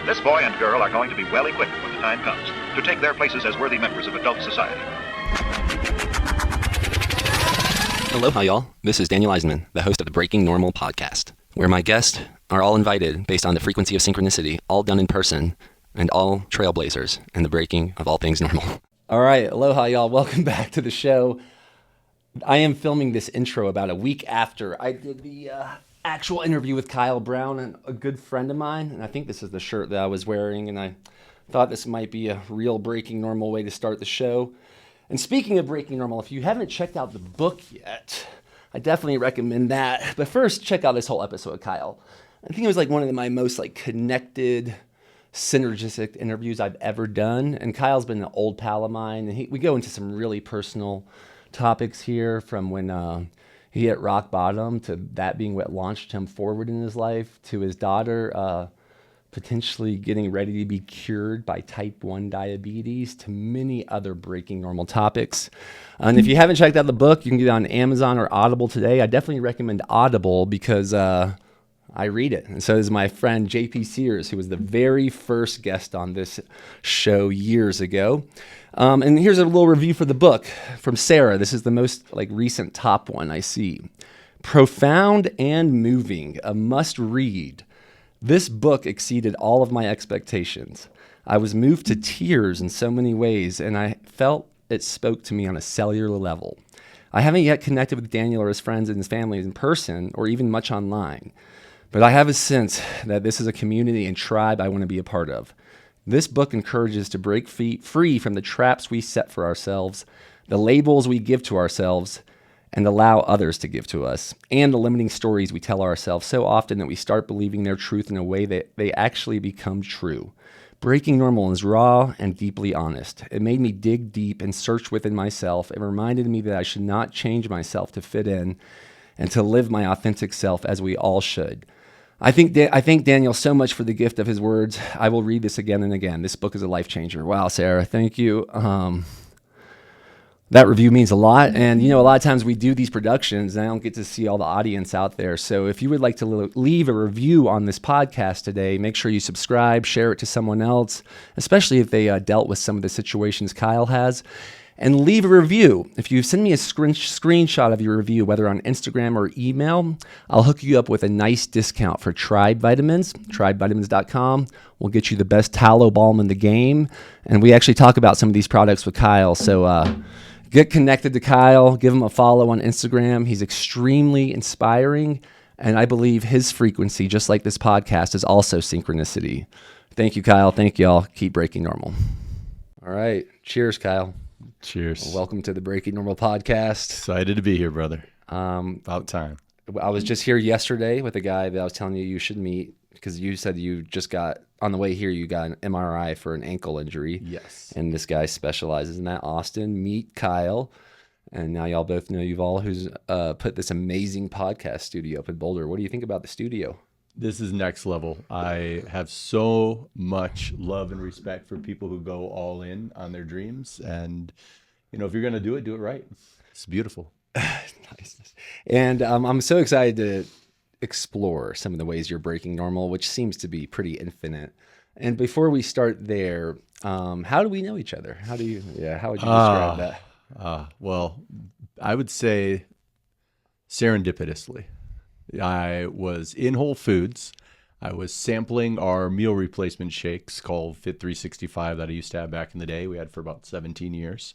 This boy and girl are going to be well equipped when the time comes to take their places as worthy members of adult society. Aloha, y'all. This is Daniel Eisenman, the host of the Breaking Normal podcast, where my guests are all invited based on the frequency of synchronicity, all done in person, and all trailblazers in the breaking of all things normal. All right. Aloha, y'all. Welcome back to the show. I am filming this intro about a week after I did the actual interview with Kyle Brown, and a good friend of mine, and I think this is the shirt that I was wearing, and I thought this might be a real Breaking Normal way to start the show. And speaking of Breaking Normal, if you haven't checked out the book yet, I definitely recommend that. But first, check out this whole episode with Kyle. I think it was like one of my most connected, synergistic interviews I've ever done. And Kyle's been an old pal of mine, and we go into some really personal topics here, from when he hit rock bottom to that being what launched him forward in his life, to his daughter potentially getting ready to be cured by type 1 diabetes, to many other Breaking Normal topics. And if you haven't checked out the book, you can get it on Amazon or Audible today. I definitely recommend Audible because I read it. And so is my friend JP Sears, who was the very first guest on this show years ago. And here's a little review for the book from Sarah. This is the most recent top one I see. Profound and moving, a must read. This book exceeded all of my expectations. I was moved to tears in so many ways, and I felt it spoke to me on a cellular level. I haven't yet connected with Daniel or his friends and his family in person, or even much online, but I have a sense that this is a community and tribe I want to be a part of. This book encourages to break free from the traps we set for ourselves, the labels we give to ourselves, and allow others to give to us, and the limiting stories we tell ourselves so often that we start believing their truth in a way that they actually become true. Breaking Normal is raw and deeply honest. It made me dig deep and search within myself. It reminded me that I should not change myself to fit in and to live my authentic self, as we all should. I thank Daniel so much for the gift of his words. I will read this again and again. This book is a life changer. Wow, Sarah, thank you. That review means a lot. And, a lot of times we do these productions and I don't get to see all the audience out there. So if you would like to leave a review on this podcast today, make sure you subscribe, share it to someone else, especially if they dealt with some of the situations Kyle has. And leave a review. If you send me a screenshot of your review, whether on Instagram or email, I'll hook you up with a nice discount for Tribe Vitamins. TribeVitamins.com will get you the best tallow balm in the game. And we actually talk about some of these products with Kyle. So get connected to Kyle. Give him a follow on Instagram. He's extremely inspiring. And I believe his frequency, just like this podcast, is also synchronicity. Thank you, Kyle. Thank y'all. Keep breaking normal. All right. Cheers, Kyle. Cheers. Welcome to the Breaking Normal podcast. Excited to be here, brother. About time. I was just here yesterday with a guy that I was telling you should meet, because you said you just got, on the way here, you got an MRI for an ankle injury. Yes. And this guy specializes in that. Austin, meet Kyle. And now y'all both know Yuval, who's put this amazing podcast studio up in Boulder. What do you think about the studio? This is next level. I have so much love and respect for people who go all in on their dreams. And, if you're going to do it right. It's beautiful. Nice. And I'm so excited to explore some of the ways you're breaking normal, which seems to be pretty infinite. And before we start there, how do we know each other? How would you describe that? Well, I would say serendipitously. I was in Whole Foods. I was sampling our meal replacement shakes called Fit 365 that I used to have back in the day. We had for about 17 years.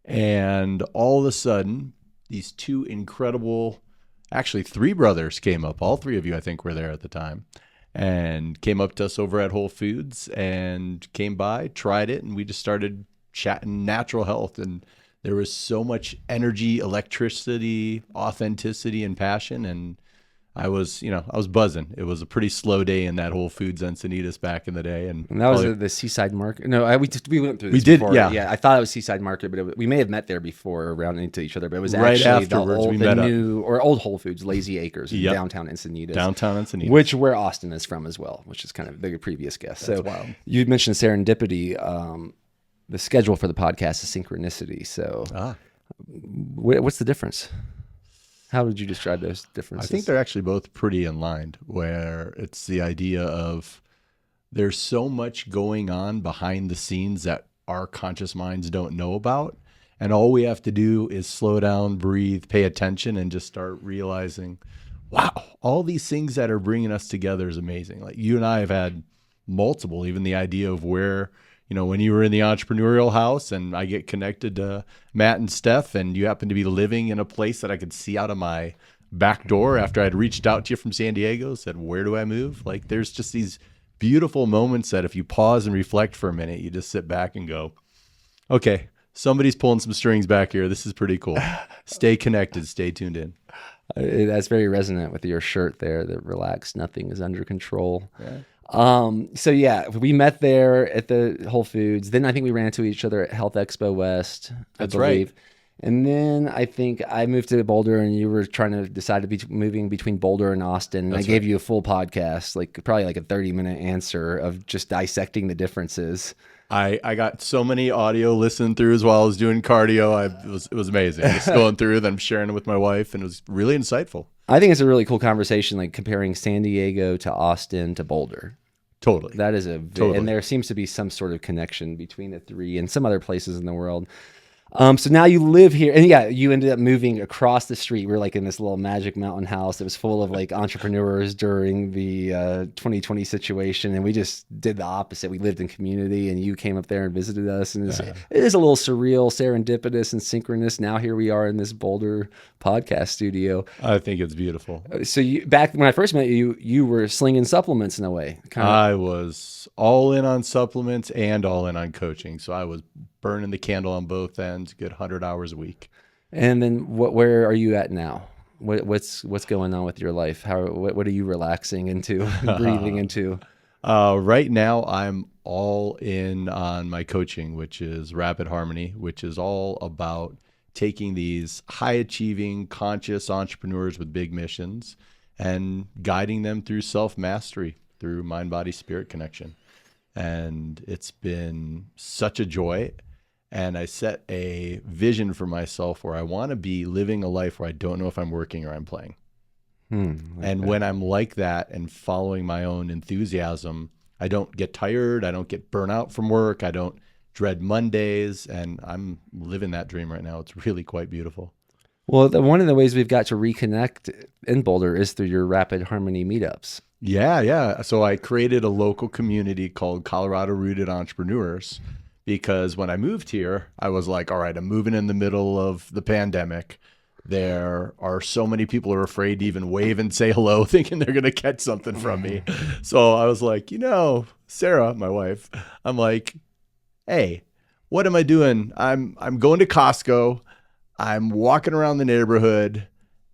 And all of a sudden, these two incredible, actually 3 brothers came up. All 3 of you, I think, were there at the time. And came up to us over at Whole Foods and came by, tried it, and we just started chatting natural health. And there was so much energy, electricity, authenticity, and passion. And I was buzzing. It was a pretty slow day in that Whole Foods Encinitas back in the day, and that was the Seaside Market. No, we went through this. We did, before. yeah. I thought it was Seaside Market, but we may have met there before or ran into each other. But it was right actually afterwards. old Whole Foods, Lazy Acres, in downtown Encinitas. Which where Austin is from as well, which is kind of the previous guest. That's so wild. You mentioned serendipity. The schedule for the podcast is synchronicity. So, what's the difference? How would you describe those differences? I think they're actually both pretty in line, where it's the idea of there's so much going on behind the scenes that our conscious minds don't know about. And all we have to do is slow down, breathe, pay attention, and just start realizing, wow, all these things that are bringing us together is amazing. Like you and I have had multiple, even the idea of where, when you were in the entrepreneurial house and I get connected to Matt and Steph, and you happen to be living in a place that I could see out of my back door after I'd reached out to you from San Diego, said, where do I move? Like there's just these beautiful moments that if you pause and reflect for a minute, you just sit back and go, okay, somebody's pulling some strings back here. This is pretty cool. Stay connected, stay tuned in. That's very resonant with your shirt there, that relax, nothing is under control. Yeah. So yeah, we met there at the Whole Foods. Then I think we ran into each other at Health Expo West. That's I believe. right. And then I think I moved to Boulder, and you were trying to decide to be moving between Boulder and Austin. And I gave you a full podcast, probably a 30-minute answer of just dissecting the differences. I got so many audio listened through as well as doing cardio. It was amazing. Just going through, then sharing it with my wife, and it was really insightful. I think it's a really cool conversation, comparing San Diego to Austin to Boulder. Totally. That is Totally. And there seems to be some sort of connection between the three and some other places in the world. So now you live here, and yeah, you ended up moving across the street. We were in this little Magic Mountain house that was full of entrepreneurs during the 2020 situation, and we just did the opposite. We lived in community, and you came up there and visited us, and it is a little surreal, serendipitous, and synchronous. Now here we are in this Boulder podcast studio. I think it's beautiful. So back when I first met you, you were slinging supplements in a way. I was all in on supplements and all in on coaching, so I was burning the candle on both ends, good 100 hours a week. And then where are you at now? What's going on with your life? What are you relaxing into, breathing into? Right now, I'm all in on my coaching, which is Rapid Harmony, which is all about taking these high-achieving, conscious entrepreneurs with big missions and guiding them through self-mastery, through mind-body-spirit connection. And it's been such a joy. And I set a vision for myself where I want to be living a life where I don't know if I'm working or I'm playing. When I'm like that and following my own enthusiasm, I don't get tired. I don't get burnt out from work. I don't dread Mondays. And I'm living that dream right now. It's really quite beautiful. Well, one of the ways we've got to reconnect in Boulder is through your Rapid Harmony meetups. Yeah. So I created a local community called Colorado Rooted Entrepreneurs, because when I moved here, I was like, all right, I'm moving in the middle of the pandemic. There are so many people who are afraid to even wave and say hello, thinking they're going to catch something from me. So I was like, Sarah, my wife, I'm like, hey, what am I doing? I'm going to Costco. I'm walking around the neighborhood,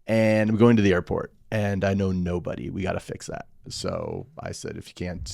and I'm going to the airport, and I know nobody. We got to fix that. So I said, if you can't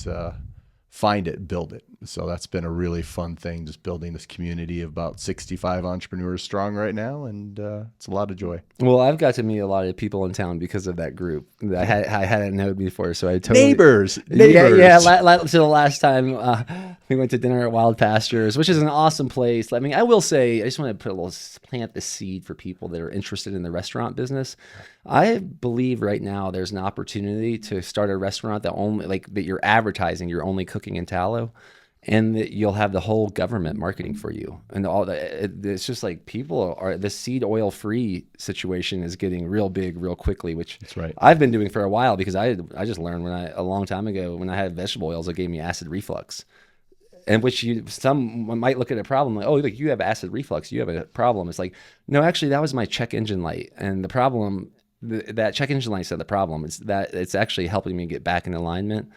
find it, build it. So that's been a really fun thing, just building this community of about 65 entrepreneurs strong right now, and it's a lot of joy. Well, I've got to meet a lot of people in town because of that group. I hadn't known before, so I totally neighbors. Yeah. So the last time we went to dinner at Wild Pastures, which is an awesome place. I mean, I will say, I just want to plant the seed for people that are interested in the restaurant business. I believe right now there's an opportunity to start a restaurant that you're advertising, you're only cooking in tallow, and that you'll have the whole government marketing for you. And it's just the seed oil free situation is getting real big real quickly, which that's right. I've been doing for a while, because I just learned a long time ago when I had vegetable oils, it gave me acid reflux. And which some might look at a problem like, oh, look, you have acid reflux, you have a problem. It's like, no, actually that was my check engine light. And the problem, that check engine light said the problem is that it's actually helping me get back in alignment.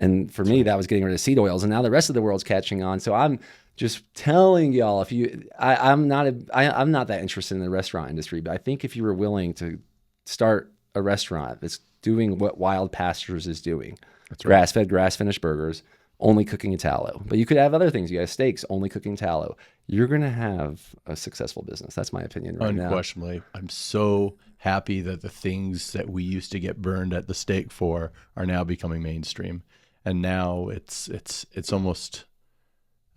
And for me, that was getting rid of seed oils, and now the rest of the world's catching on. So I'm just telling y'all, I'm not that interested in the restaurant industry, but I think if you were willing to start a restaurant that's doing what Wild Pastures is doing, that's right. Grass-fed, grass-finished burgers, only cooking in tallow. But you could have other things. You have steaks, only cooking tallow. You're going to have a successful business. That's my opinion right now. Unquestionably. I'm so happy that the things that we used to get burned at the stake for are now becoming mainstream. And now it's almost,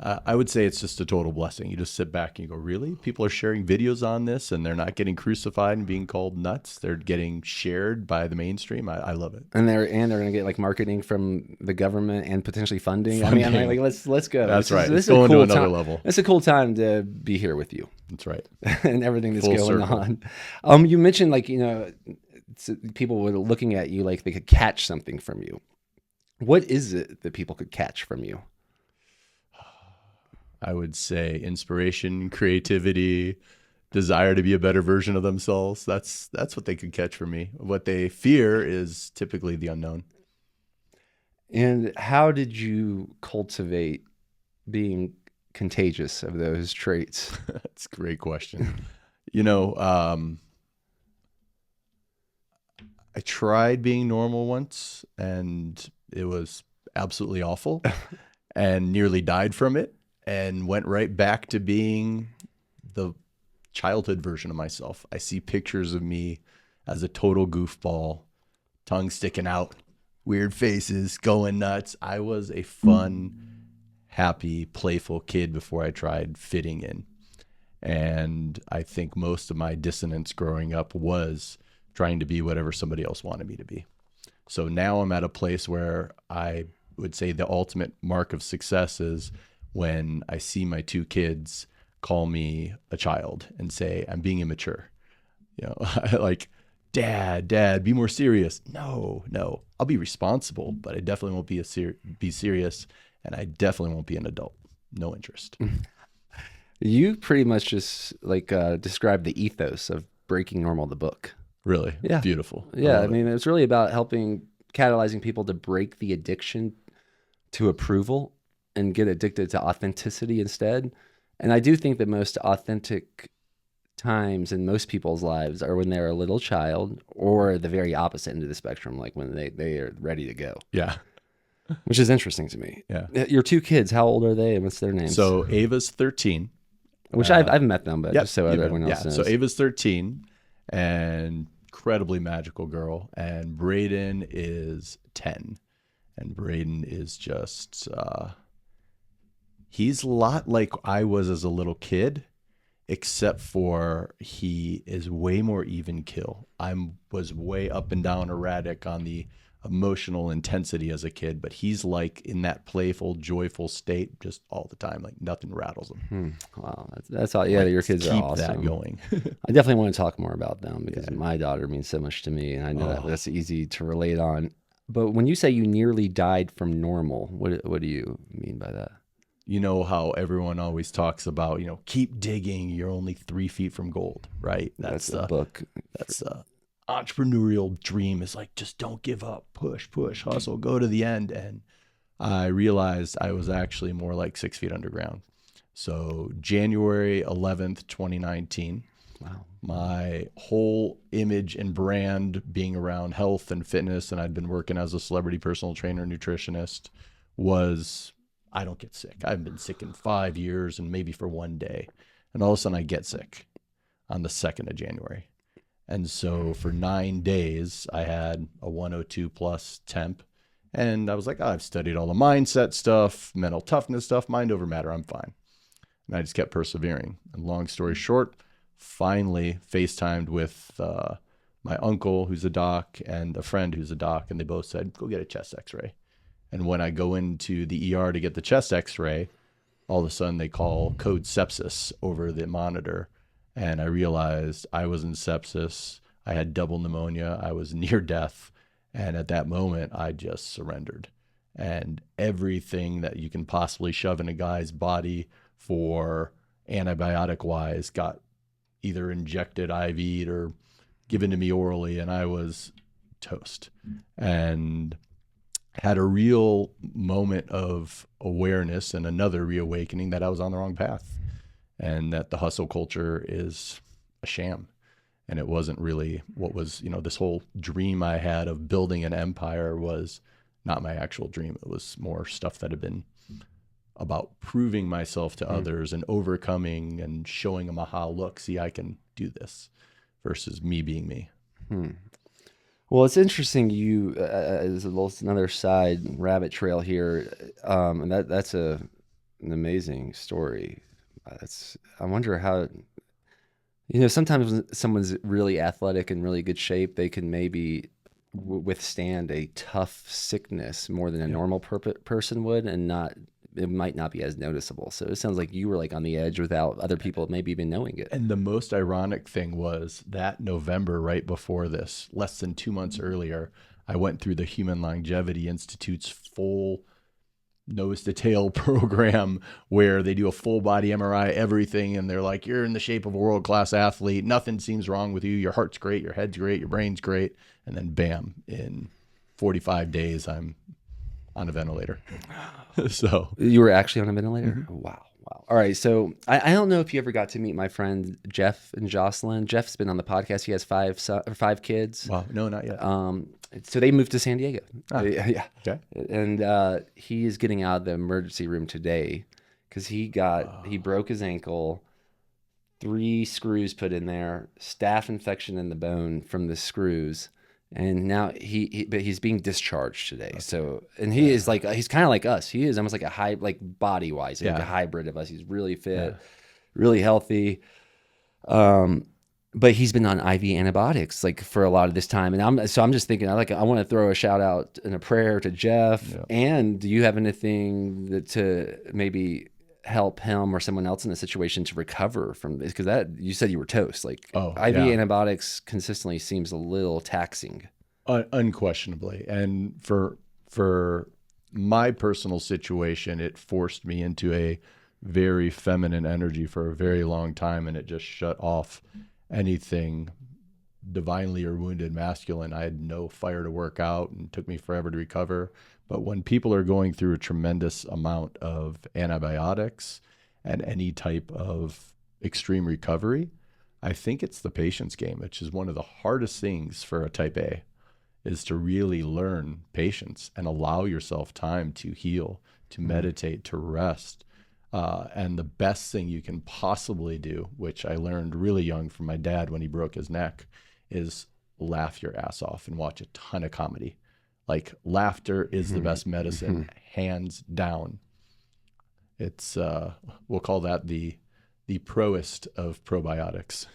I would say it's just a total blessing. You just sit back and you go, really? People are sharing videos on this and they're not getting crucified and being called nuts. They're getting shared by the mainstream. I love it. And they're going to get like marketing from the government and potentially funding. I mean, I'm like let's go. That's right. This it's going to another time. level. It's a cool time to be here with you. That's right. And everything that's Full going circle. on. You mentioned like, people were looking at you like they could catch something from you. What is it that people could catch from you? I would say inspiration, creativity, desire to be a better version of themselves. That's what they could catch from me. What they fear is typically the unknown. And how did you cultivate being contagious of those traits? That's a great question. I tried being normal once and it was absolutely awful and nearly died from it and went right back to being the childhood version of myself. I see pictures of me as a total goofball, tongue sticking out, weird faces, going nuts. I was a fun, happy, playful kid before I tried fitting in. And I think most of my dissonance growing up was trying to be whatever somebody else wanted me to be. So now I'm at a place where I would say the ultimate mark of success is when I see my two kids call me a child and say, I'm being immature. Like, Dad, be more serious. No, I'll be responsible, but I definitely won't be serious. And I definitely won't be an adult. No interest. You pretty much just like described the ethos of Breaking Normal, the book. Really? Yeah. Beautiful. Yeah. I mean, it's really about catalyzing people to break the addiction to approval and get addicted to authenticity instead. And I do think the most authentic times in most people's lives are when they're a little child or the very opposite end of the spectrum, like when they are ready to go. Yeah. Which is interesting to me. Yeah. Your two kids, how old are they and what's their names? So Ava's 13. Which I've met them, but Yep, just so everyone else knows. So Ava's 13 and incredibly magical girl. And Braden is 10. And Braden is just, he's a lot like I was as a little kid, except for he is way more even kill. I was way up and down erratic on the emotional intensity as a kid, but he's like in that playful, joyful state just all the time. Like nothing rattles him. Wow, that's all. Yeah, your kids are Keep awesome. that going. I definitely want to talk more about them because my daughter means so much to me, and I know that's easy to relate on. But when you say you nearly died from normal, what do you mean by that? You know how everyone always talks about, keep digging. You're only 3 feet from gold, right? That's the book. That's the entrepreneurial dream, is like, just don't give up, push, hustle, go to the end. And I realized I was actually more like 6 feet underground. So January 11th, 2019, Wow. my whole image and brand being around health and fitness, and I'd been working as a celebrity personal trainer, nutritionist, was I don't get sick. I've been sick in 5 years and maybe for 1 day. And all of a sudden I get sick on the 2nd of January. And so for 9 days, I had a 102 plus temp. And I was like, I've studied all the mindset stuff, mental toughness stuff, mind over matter. I'm fine. And I just kept persevering. And long story short, finally FaceTimed with my uncle, who's a doc, and a friend who's a doc. And they both said, go get a chest x-ray. And when I go into the ER to get the chest x-ray, all of a sudden they call code sepsis over the monitor. And I realized I was in sepsis. I had double pneumonia. I was near death. And at that moment, I just surrendered. And everything that you can possibly shove in a guy's body for antibiotic wise got either injected, IV'd, or given to me orally. And I was toast. And had a real moment of awareness and another reawakening that I was on the wrong path. And that the hustle culture is a sham. And it wasn't really what was, this whole dream I had of building an empire was not my actual dream. It was more stuff that had been about proving myself to others and overcoming and showing them, aha, look, see, I can do this, versus me being me. Well, it's interesting. You, as another side rabbit trail here, and that's a an amazing story. I wonder how, sometimes when someone's really athletic and really good shape, they can maybe withstand a tough sickness more than a normal person would, and it might not be as noticeable. So it sounds like you were like on the edge without other people maybe even knowing it. And the most ironic thing was that November, right before this, less than 2 months earlier, I went through the Human Longevity Institute's full nose to tail program where they do a full body MRI, everything. And they're like, you're in the shape of a world-class athlete. Nothing seems wrong with you. Your heart's great. Your head's great. Your brain's great. And then bam, in 45 days, I'm on a ventilator. So you were actually on a ventilator? Mm-hmm. Wow. All right. So I don't know if you ever got to meet my friend Jeff and Jocelyn. Jeff's been on the podcast. He has five kids. Wow. No, not yet. So they moved to San Diego. Yeah. Okay. And he is getting out of the emergency room today because he broke his ankle, 3 screws put in there, staph infection in the bone from the screws. And now but he's being discharged today. Okay. So, and he is like, he's kind of like us. He is almost like like body wise, like a hybrid of us. He's really fit, really healthy. But he's been on IV antibiotics like for a lot of this time. And I'm just thinking, I want to throw a shout out and a prayer to Jeff. Yeah. And do you have anything to maybe help him or someone else in a situation to recover from this? Because that, you said you were toast. Like IV antibiotics consistently seems a little taxing. Unquestionably. And for my personal situation, it forced me into a very feminine energy for a very long time, and it just shut off anything divinely or wounded masculine. I had no fire to work out, and it took me forever to recover. But when people are going through a tremendous amount of antibiotics and any type of extreme recovery, I think it's the patience game, which is one of the hardest things for a type A, is to really learn patience and allow yourself time to heal, to meditate, to rest. And the best thing you can possibly do, which I learned really young from my dad when he broke his neck, is laugh your ass off and watch a ton of comedy. Like, laughter is the best medicine, hands down. It's we'll call that the proest of probiotics.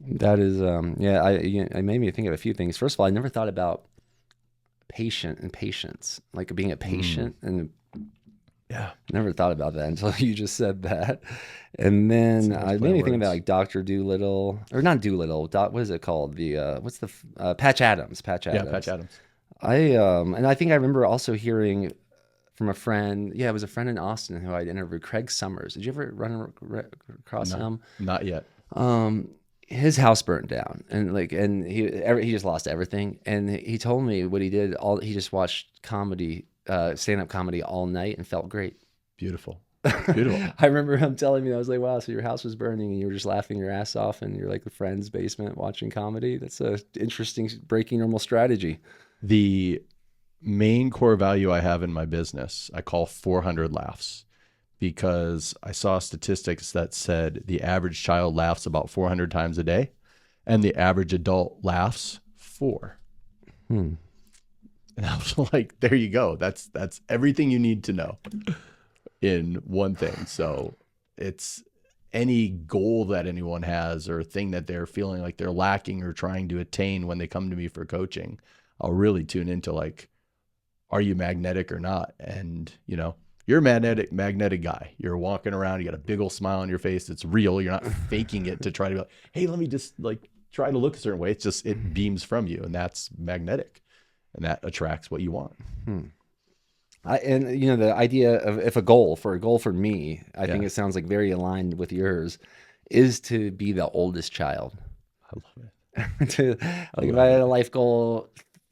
That is, it made me think of a few things. First of all, I never thought about patient and patience, like being a patient and never thought about that until you just said that. And then I made me think about like Dr. Doolittle, or not Doolittle, what is it called? What's the Patch Adams? Patch Adams. Yeah, Patch Adams. And I think I remember also hearing from a friend. Yeah, it was a friend in Austin who I'd interviewed, Craig Summers. Did you ever run across him? Not yet. His house burned down, and he just lost everything. And he told me what he did. He just watched comedy, stand-up comedy all night and felt great. Beautiful. I remember him telling me, I was like, wow, so your house was burning and you were just laughing your ass off and you're like a friend's basement watching comedy. That's a interesting breaking normal strategy. The main core value I have in my business, I call 400 laughs, because I saw statistics that said the average child laughs about 400 times a day and the average adult laughs 4. And I was like, there you go. That's everything you need to know in one thing. So it's any goal that anyone has or thing that they're feeling like they're lacking or trying to attain when they come to me for coaching, I'll really tune into like, are you magnetic or not? And, you're a magnetic guy. You're walking around, you got a big old smile on your face. It's real. You're not faking it to try to be like, hey, let me just like try to look a certain way. It's just, it beams from you, and that's magnetic, and that attracts what you want. The idea of if a goal for me, I think it sounds like very aligned with yours, is to be the oldest child. I love it. If I had a life goal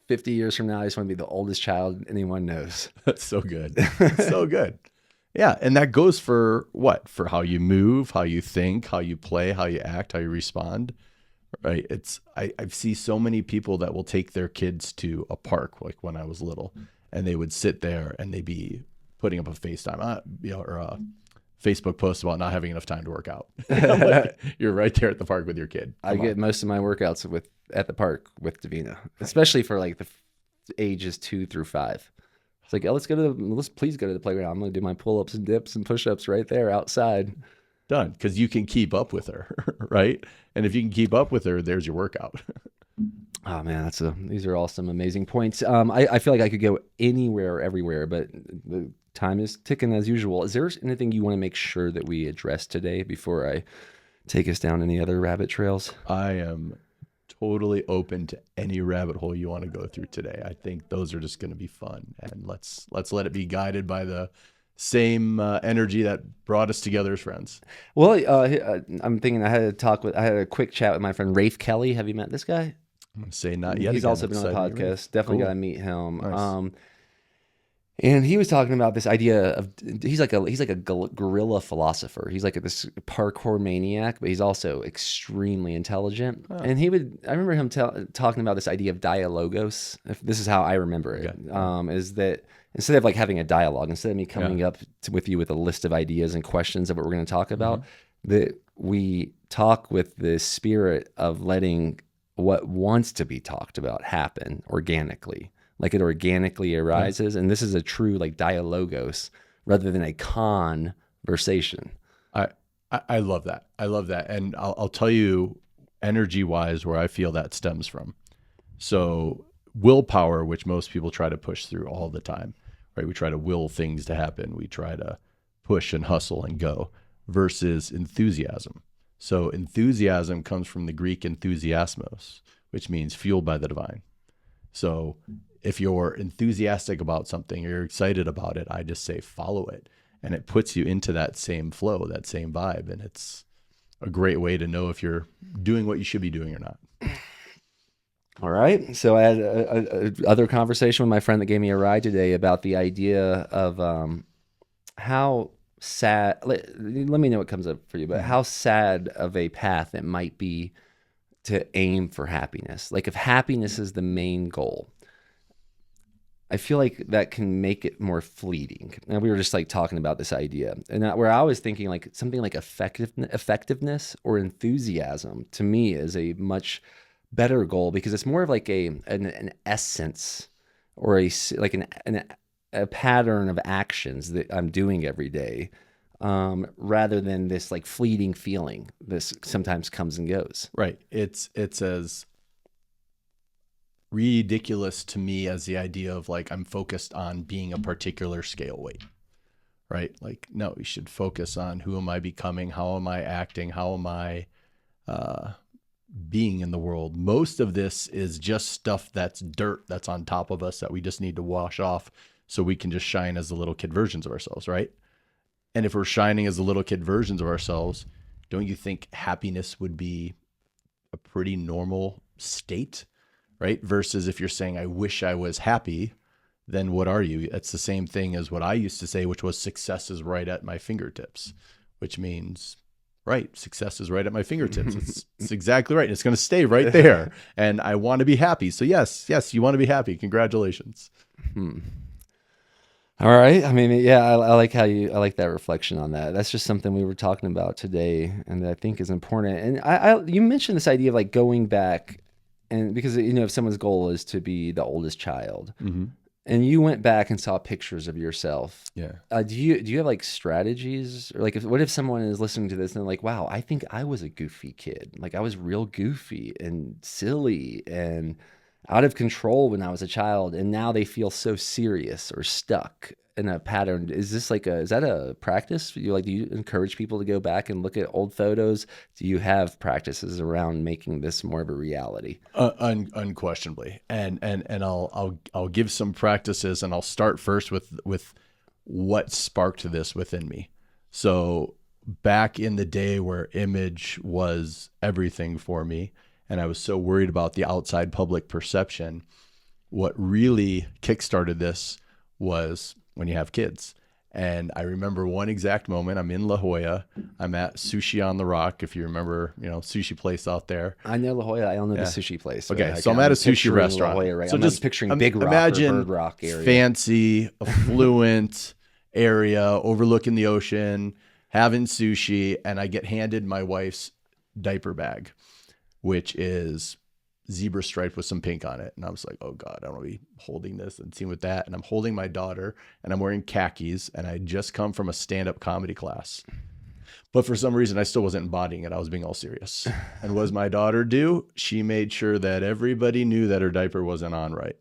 50 years from now, I just want to be the oldest child anyone knows. That's so good. So good. Yeah. And that goes for what? For how you move, how you think, how you play, how you act, how you respond. Right. I see so many people that will take their kids to a park, like when I was little, and they would sit there and they'd be putting up a FaceTime, or a Facebook post about not having enough time to work out. Like, you're right there at the park with your kid. I get most of my workouts at the park with Davina, especially for like the ages 2 through 5. It's like, oh, let's please go to the playground. I'm going to do my pull-ups and dips and push-ups right there outside. Done. Because you can keep up with her, right? And if you can keep up with her, there's your workout. Oh man, these are all some amazing points. I feel like I could go anywhere or everywhere, but the time is ticking as usual. Is there anything you want to make sure that we address today before I take us down any other rabbit trails? I am totally open to any rabbit hole you want to go through today. I think those are just going to be fun, and let's let it be guided by the same energy that brought us together as friends. Well, I'm thinking I had a quick chat with my friend Rafe Kelly. Have you met this guy? I'm going to say not yet. He's again. also been on the podcast. Definitely got to meet him. Nice. And he was talking about this idea of he's like a guerrilla philosopher. He's like this parkour maniac, but he's also extremely intelligent. Oh. And I remember him talking about this idea of dialogos. If this is how I remember it, is that instead of like having a dialogue, instead of me coming up with you with a list of ideas and questions of what we're going to talk about, that we talk with the spirit of letting what wants to be talked about happen organically. Like it organically arises. And this is a true like dialogos rather than a conversation. I love that. I love that. And I'll tell you energy wise where I feel that stems from. So willpower, which most people try to push through all the time, right? We try to will things to happen. We try to push and hustle and go versus enthusiasm. So enthusiasm comes from the Greek enthusiasmos, which means fueled by the divine. So if you're enthusiastic about something or you're excited about it, I just say follow it. And it puts you into that same flow, that same vibe. And it's a great way to know if you're doing what you should be doing or not. All right. So I had a other conversation with my friend that gave me a ride today about the idea of how sad, let me know what comes up for you, but how sad of a path it might be to aim for happiness. Like if happiness is the main goal, I feel like that can make it more fleeting. And we were just like talking about this idea, and where I was thinking like something like effectiveness or enthusiasm to me is a much better goal because it's more of like an essence or a pattern of actions that I'm doing every day, rather than this like fleeting feeling. This sometimes comes and goes. Right. It's as ridiculous to me as the idea of like I'm focused on being a particular scale weight, right? Like, no, you should focus on who am I becoming? How am I acting? How am I being in the world? Most of this is just stuff that's dirt that's on top of us that we just need to wash off so we can just shine as the little kid versions of ourselves, right? And if we're shining as the little kid versions of ourselves, don't you think happiness would be a pretty normal state? Right? Versus if you're saying, I wish I was happy, then what are you? It's the same thing as what I used to say, which was success is right at my fingertips, which means, right, success is right at my fingertips. It's exactly right. It's going to stay right there. And I want to be happy. So yes, you want to be happy. Congratulations. All right. I mean, yeah, I like I like that reflection on that. That's just something we were talking about today and that I think is important. And you mentioned this idea of like going back. And because, if someone's goal is to be the oldest child, and you went back and saw pictures of yourself, do you have like strategies, or like what if someone is listening to this and they're like, wow, I think I was a goofy kid, like I was real goofy and silly and out of control when I was a child, and now they feel so serious or stuck in a pattern. Is that a practice? Do you encourage people to go back and look at old photos? Do you have practices around making this more of a reality? Unquestionably. And I'll give some practices, and I'll start first with what sparked this within me. So back in the day where image was everything for me, and I was so worried about the outside public perception, what really kickstarted this was when you have kids. And I remember one exact moment. I'm in La Jolla. I'm at Sushi on the Rock, if you remember, sushi place out there. I know La Jolla. I don't know the sushi place. Okay, so I'm at a sushi restaurant. La Jolla, right? So I'm just picturing Big Rock imagine or Bird Rock area. Fancy, affluent area, overlooking the ocean, having sushi, and I get handed my wife's diaper bag, which is zebra stripe with some pink on it. And I was like, oh God, I don't want to be holding this and seeing with that. And I'm holding my daughter and I'm wearing khakis and I just come from a stand-up comedy class. But for some reason, I still wasn't embodying it. I was being all serious. And what does my daughter do? She made sure that everybody knew that her diaper wasn't on right.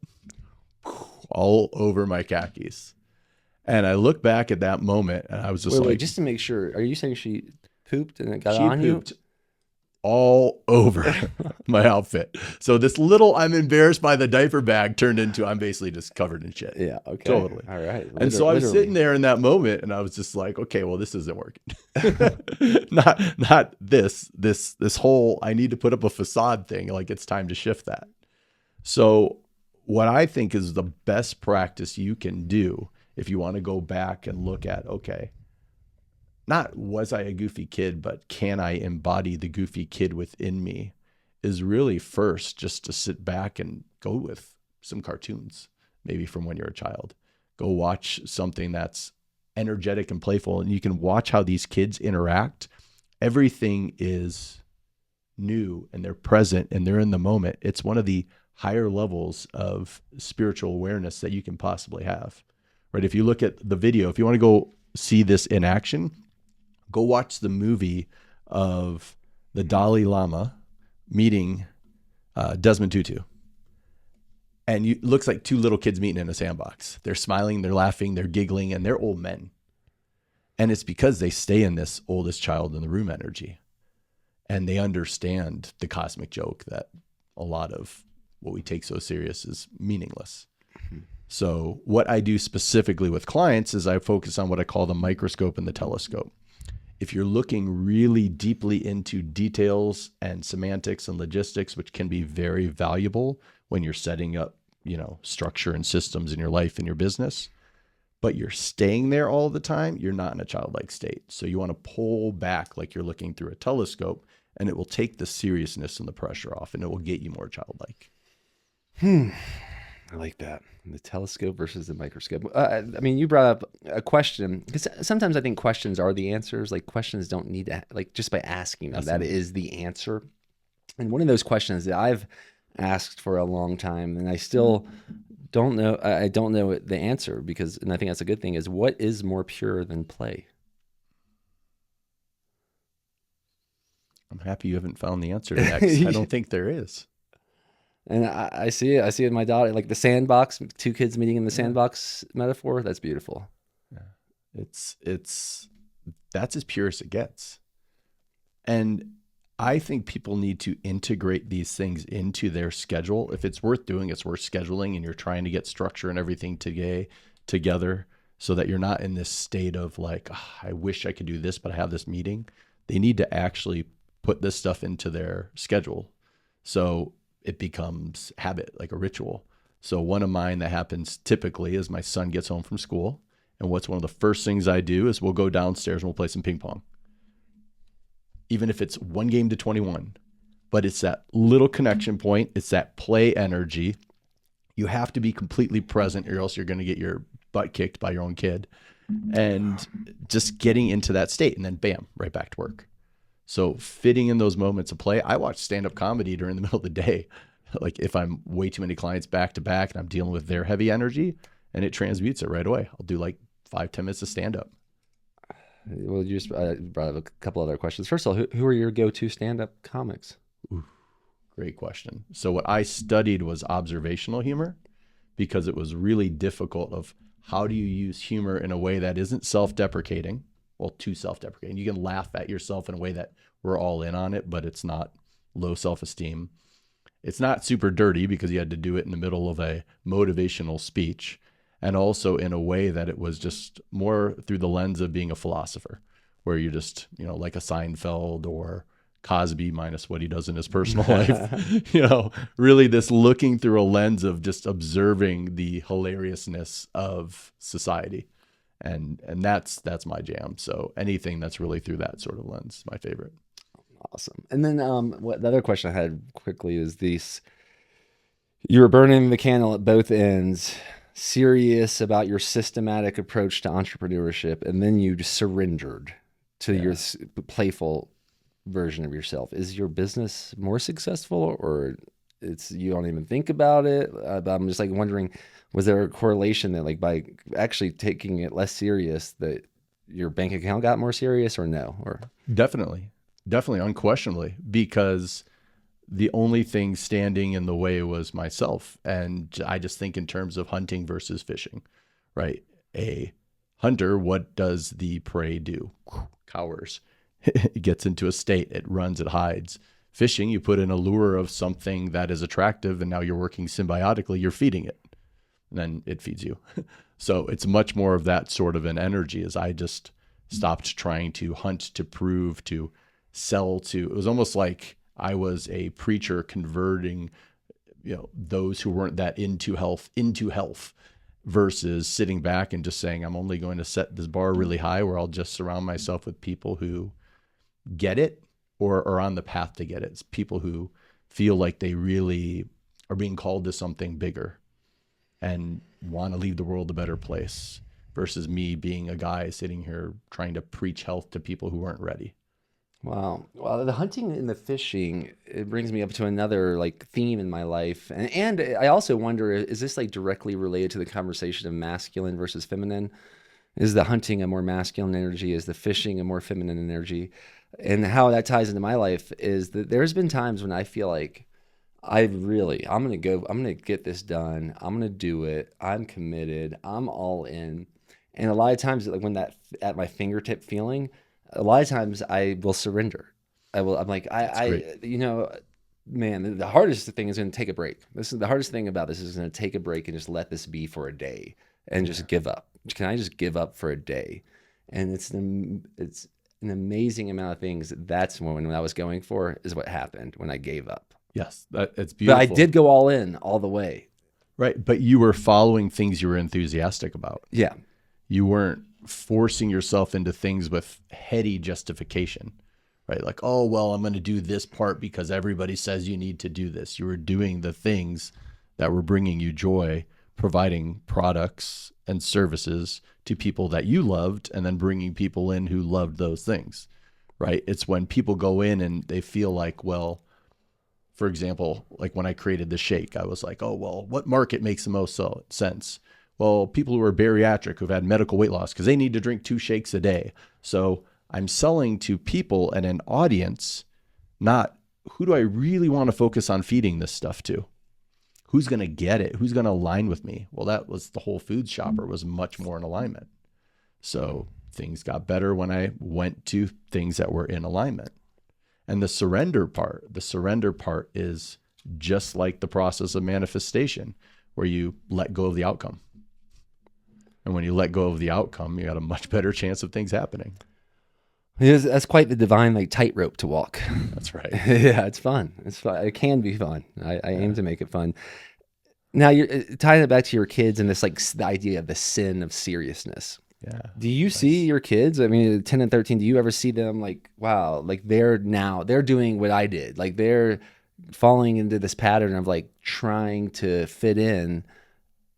All over my khakis. And I look back at that moment and I was just wait, just to make sure, are you saying she pooped and it got she on pooped all over my outfit. So this little I'm embarrassed by the diaper bag turned into I'm basically just covered in shit. Yeah, okay. Totally. All right. And so I was sitting there in that moment and I was just like, okay, well, this isn't working. not this whole I need to put up a facade thing. Like it's time to shift that. So what I think is the best practice you can do if you want to go back and look at, okay, not was I a goofy kid, but can I embody the goofy kid within me, is really first just to sit back and go with some cartoons, maybe from when you're a child. Go watch something that's energetic and playful, and you can watch how these kids interact. Everything is new and they're present and they're in the moment. It's one of the higher levels of spiritual awareness that you can possibly have, right? If you look at the video, if you want to go see this in action, go watch the movie of the Dalai Lama meeting Desmond Tutu. And it looks like two little kids meeting in a sandbox. They're smiling, they're laughing, they're giggling, and they're old men. And it's because they stay in this oldest child in the room energy. And they understand the cosmic joke that a lot of what we take so serious is meaningless. Mm-hmm. So what I do specifically with clients is I focus on what I call the microscope and the telescope. If you're looking really deeply into details and semantics and logistics, which can be very valuable when you're setting up, structure and systems in your life and your business, but you're staying there all the time, you're not in a childlike state. So you want to pull back like you're looking through a telescope, and it will take the seriousness and the pressure off, and it will get you more childlike. I like that. The telescope versus the microscope. You brought up a question, because sometimes I think questions are the answers. Like questions don't need to, like just by asking them, that is the answer. And one of those questions that I've asked for a long time, and I still don't know, I don't know the answer, and I think that's a good thing, is what is more pure than play? I'm happy you haven't found the answer to that, 'cause I don't think there is. And I see it. I see it in my daughter, like the sandbox, two kids meeting in the sandbox metaphor. That's beautiful. Yeah. That's as pure as it gets. And I think people need to integrate these things into their schedule. If it's worth doing, it's worth scheduling, and you're trying to get structure and everything together so that you're not in this state of like, I wish I could do this, but I have this meeting. They need to actually put this stuff into their schedule. So it becomes habit, like a ritual. So one of mine that happens typically is my son gets home from school, and what's one of the first things I do is we'll go downstairs and we'll play some ping pong. Even if it's 1 game to 21, but it's that little connection point. It's that play energy. You have to be completely present, or else you're going to get your butt kicked by your own kid. And just getting into that state, and then bam, right back to work. So fitting in those moments of play. I watch stand-up comedy during the middle of the day. Like if I'm way too many clients back to back and I'm dealing with their heavy energy, and it transmutes it right away. I'll do like 5-10 minutes of stand-up. Well, you just brought up a couple other questions. First of all, who are your go-to stand-up comics? Ooh, great question. So what I studied was observational humor, because it was really difficult of how do you use humor in a way that isn't self-deprecating. Well, too self-deprecating. You can laugh at yourself in a way that we're all in on it, but it's not low self-esteem. It's not super dirty because you had to do it in the middle of a motivational speech, and also in a way that it was just more through the lens of being a philosopher, where you're just, like a Seinfeld or Cosby minus what he does in his personal life, really this looking through a lens of just observing the hilariousness of society. And that's my jam. So anything that's really through that sort of lens, my favorite. Awesome. And then what the other question I had quickly is this: you were burning the candle at both ends, serious about your systematic approach to entrepreneurship, and then you just surrendered to your playful version of yourself. Is your business more successful, or it's you don't even think about it. But I'm just like wondering, was there a correlation that like by actually taking it less serious that your bank account got more serious, or no? Or Definitely, unquestionably, because the only thing standing in the way was myself. And I just think in terms of hunting versus fishing, right? A hunter, what does the prey do? Cowers. It gets into a state, it runs, it hides. Fishing, you put in a lure of something that is attractive, and now you're working symbiotically, you're feeding it, and then it feeds you. So it's much more of that sort of an energy. As I just stopped trying to hunt, to prove, to sell, to, it was almost like I was a preacher converting, those who weren't that into health, versus sitting back and just saying, I'm only going to set this bar really high where I'll just surround myself with people who get it or are on the path to get it. It's people who feel like they really are being called to something bigger and want to leave the world a better place, versus me being a guy sitting here trying to preach health to people who weren't ready. Wow. Well, the hunting and the fishing, it brings me up to another like theme in my life. And I also wonder, is this like directly related to the conversation of masculine versus feminine? Is the hunting a more masculine energy? Is the fishing a more feminine energy? And how that ties into my life is that there's been times when I feel like I'm going to get this done. I'm going to do it. I'm committed. I'm all in. And a lot of times, like when that at my fingertip feeling, a lot of times I will surrender. I'm like, man, the hardest thing is going to take a break. This is the hardest thing about this, is going to take a break and just let this be for a day and just give up. Can I just give up for a day? And it's an amazing amount of things. That's when I was going for is what happened when I gave up. Yes, it's beautiful. But I did go all in all the way. Right. But you were following things you were enthusiastic about. Yeah. You weren't forcing yourself into things with heady justification, right? Like, oh, well, I'm going to do this part because everybody says you need to do this. You were doing the things that were bringing you joy, providing products and services to people that you loved, and then bringing people in who loved those things, right? It's when people go in and they feel like, well, for example, like when I created the shake, I was like, oh, well, what market makes the most sense? Well, people who are bariatric, who've had medical weight loss, because they need to drink 2 shakes a day. So I'm selling to people and an audience, not who do I really want to focus on feeding this stuff to? Who's going to get it? Who's going to align with me? Well, that was the Whole Foods shopper was much more in alignment. So things got better when I went to things that were in alignment. And the surrender part is just like the process of manifestation, where you let go of the outcome. And when you let go of the outcome, you got a much better chance of things happening. That's quite the divine like tightrope to walk. That's right. Yeah, it's fun. It's fun. It can be fun. I aim to make it fun. Now you're tying it back to your kids and this like the idea of the sin of seriousness. Yeah. Do you see your kids? I mean, 10 and 13, do you ever see them like, wow, like they're doing what I did. Like they're falling into this pattern of like trying to fit in.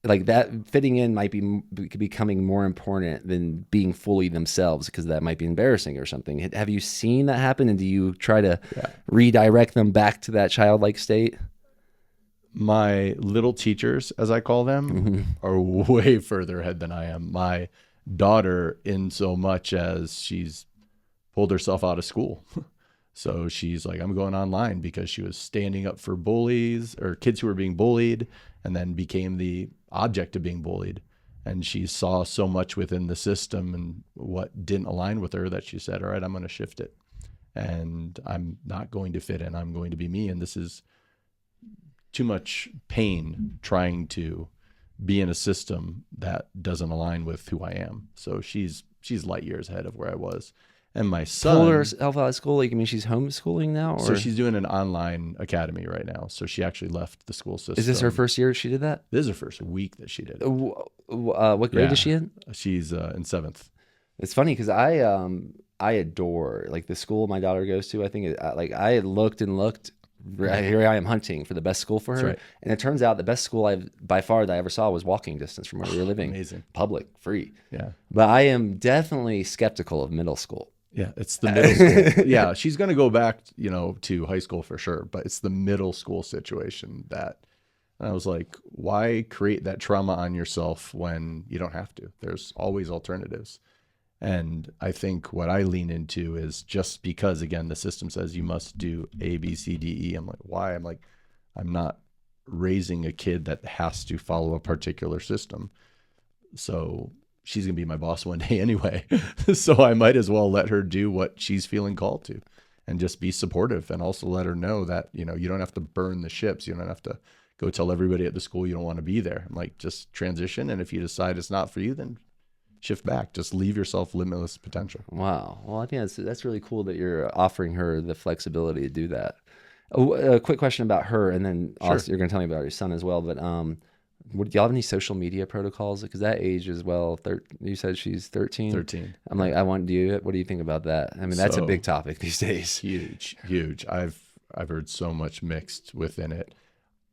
Like that fitting in might be becoming more important than being fully themselves, because that might be embarrassing or something. Have you seen that happen? And do you try to redirect them back to that childlike state? My little teachers, as I call them, are way further ahead than I am. My daughter, in so much as she's pulled herself out of school. So she's like, I'm going online, because she was standing up for bullies or kids who were being bullied, and then became the object of being bullied. And she saw so much within the system and what didn't align with her that she said, all right, I'm going to shift it. And I'm not going to fit in. I'm going to be me. And this is too much pain trying to be in a system that doesn't align with who I am. So she's light years ahead of where I was. And my son pulled herself out of school. Like, I mean, she's homeschooling now, or? So she's doing an online academy right now. So she actually left the school system. Is this her first year she did that? This is her first week that she did it. What grade is she in? She's in 7th. It's funny because I adore like the school my daughter goes to. I think I had looked and looked. Here I am hunting for the best school for her. Right. And it turns out the best school by far that I ever saw was walking distance from where we were living. Amazing. Public, free. Yeah. But I am definitely skeptical of middle school. Yeah, it's the middle school. Yeah, she's going to go back, to high school for sure, but it's the middle school situation that I was like, why create that trauma on yourself when you don't have to? There's always alternatives. And I think what I lean into is just because, again, the system says you must do A, B, C, D, E. I'm like, why? I'm like, I'm not raising a kid that has to follow a particular system. So she's going to be my boss one day anyway. So I might as well let her do what she's feeling called to and just be supportive, and also let her know that, you don't have to burn the ships. You don't have to go tell everybody at the school you don't want to be there. I'm like, just transition. And if you decide it's not for you, then shift back. Just leave yourself limitless potential. Wow. Well, I think that's really cool that you're offering her the flexibility to do that. A quick question about her, and then also you're going to tell me about your son as well. But do y'all have any social media protocols? Because that age as well. You said she's 13. 13. I'm like, what do you think about that? I mean, that's a big topic these days. Huge. I've heard so much mixed within it.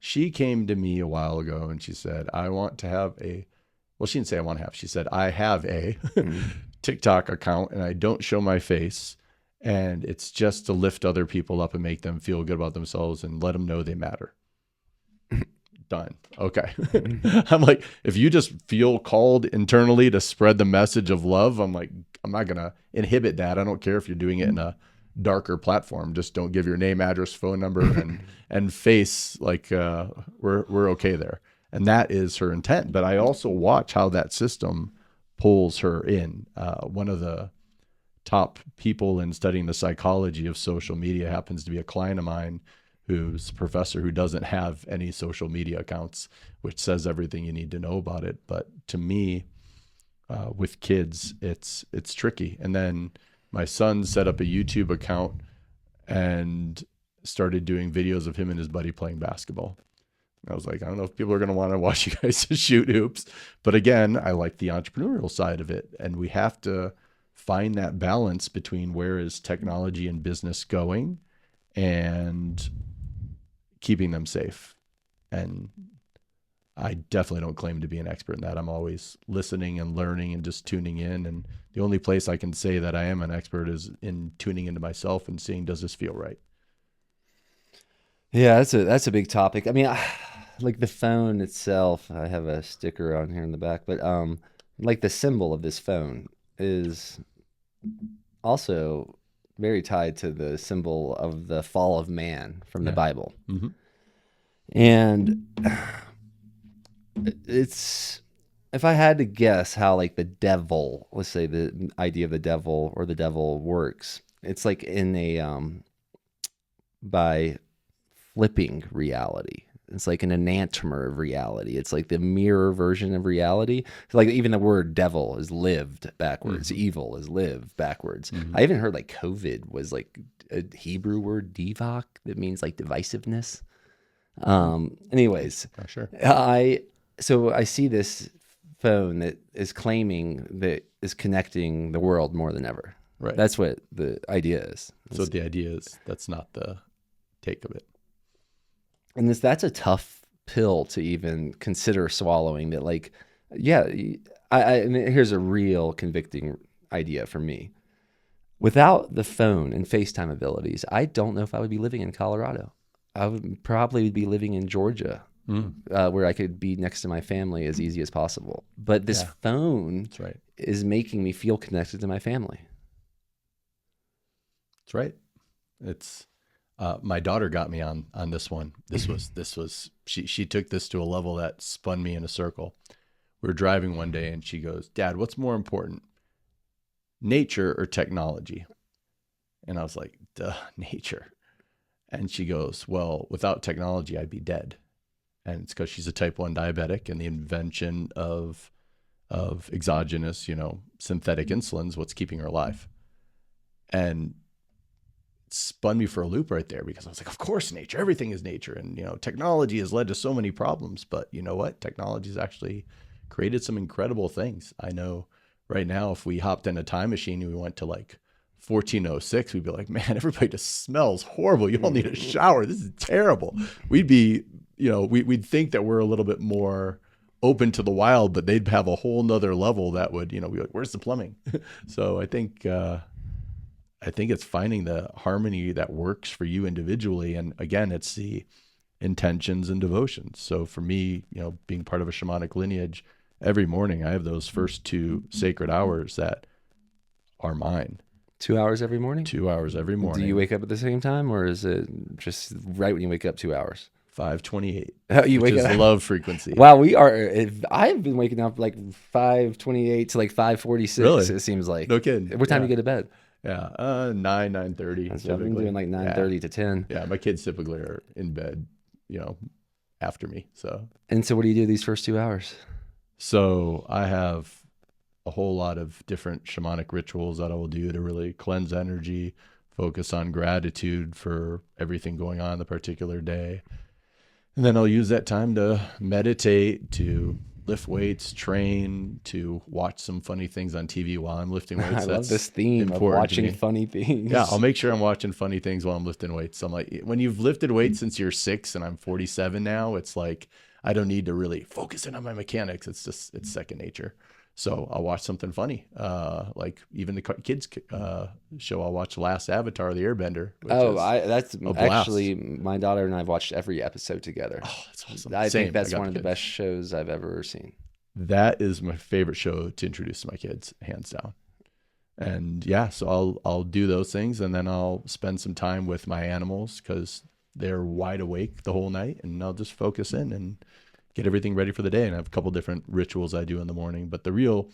She came to me a while ago and she said, I want to have she didn't say I want to have, she said, I have a TikTok account and I don't show my face. And it's just to lift other people up and make them feel good about themselves and let them know they matter. Done. Okay. I'm like, if you just feel called internally to spread the message of love, I'm like, I'm not going to inhibit that. I don't care if you're doing it in a darker platform. Just don't give your name, address, phone number, and face. Like, we're okay there. And that is her intent. But I also watch how that system pulls her in. One of the top people in studying the psychology of social media happens to be a client of mine who's a professor who doesn't have any social media accounts, which says everything you need to know about it. But to me, with kids, it's tricky. And then my son set up a YouTube account and started doing videos of him and his buddy playing basketball. I was like, I don't know if people are going to want to watch you guys shoot hoops. But again, I like the entrepreneurial side of it. And we have to find that balance between where is technology and business going and keeping them safe. And I definitely don't claim to be an expert in that. I'm always listening and learning and just tuning in. And the only place I can say that I am an expert is in tuning into myself and seeing, does this feel right? Yeah, that's a big topic. I mean, like the phone itself, I have a sticker on here in the back, but like the symbol of this phone is also very tied to the symbol of the fall of man from the Bible. Mm-hmm. And it's, if I had to guess how like the devil, let's say the idea of the devil or the devil works, it's like in a, by flipping reality. It's like an enantiomer of reality. It's like the mirror version of reality. Like even the word devil is lived backwards. Mm-hmm. Evil is lived backwards. Mm-hmm. I even heard like COVID was like a Hebrew word, divak, that means like divisiveness. Anyways, sure. So I see this phone that is claiming that is connecting the world more than ever. Right. That's what the idea is. So the idea is that's not the take of it. And that's a tough pill to even consider swallowing. That like, yeah, and here's a real convicting idea for me. Without the phone and FaceTime abilities, I don't know if I would be living in Colorado. I would probably be living in Georgia, where I could be next to my family as easy as possible. But this phone is making me feel connected to my family. That's right. It's my daughter got me on this one. This was she took this to a level that spun me in a circle. We were driving one day and she goes, "Dad, what's more important, nature or technology?" And I was like, "Duh, nature." And she goes, "Well, without technology, I'd be dead." And it's because she's a type 1 diabetic, and the invention of exogenous, synthetic insulin's what's keeping her alive. And spun me for a loop right there, because I was like, of course, nature, everything is nature. And, technology has led to so many problems, but you know what? Technology has actually created some incredible things. I know right now, if we hopped in a time machine and we went to like 1406, we'd be like, man, everybody just smells horrible. You all need a shower. This is terrible. We'd be, we'd think that we're a little bit more open to the wild, but they'd have a whole nother level that would, be like, where's the plumbing? So I think, I think it's finding the harmony that works for you individually. And again, it's the intentions and devotions. So for me, being part of a shamanic lineage, every morning I have those first 2 sacred hours that are mine. 2 hours every morning? 2 hours every morning. Do you wake up at the same time, or is it just right when you wake up 2 hours? 5:28. You which wake is up. love frequency. Wow, I've been waking up like 5:28 to like 5:46. Really? It seems like. No kidding. What time do you go to bed? Yeah, 9:30. I've been doing like 9:30 to 10. Yeah, my kids typically are in bed, after me. So. And so, what do you do these first 2 hours? So I have a whole lot of different shamanic rituals that I will do to really cleanse energy, focus on gratitude for everything going on the particular day. And then I'll use that time to meditate, to lift weights, train, to watch some funny things on TV while I'm lifting weights. I love this theme of watching funny things. Yeah, I'll make sure I'm watching funny things while I'm lifting weights. I'm like, when you've lifted weights since you're 6 and I'm 47 now, it's like, I don't need to really focus in on my mechanics. It's second nature. So I'll watch something funny. Like even the kids show, I'll watch Last Avatar, the Airbender. That's actually, my daughter and I've watched every episode together. Oh, that's awesome. I think that's one of the best shows I've ever seen. That is my favorite show to introduce to my kids, hands down. And yeah, so I'll do those things, and then I'll spend some time with my animals because they're wide awake the whole night, and I'll just focus in and get everything ready for the day. And I have a couple different rituals I do in the morning, but the real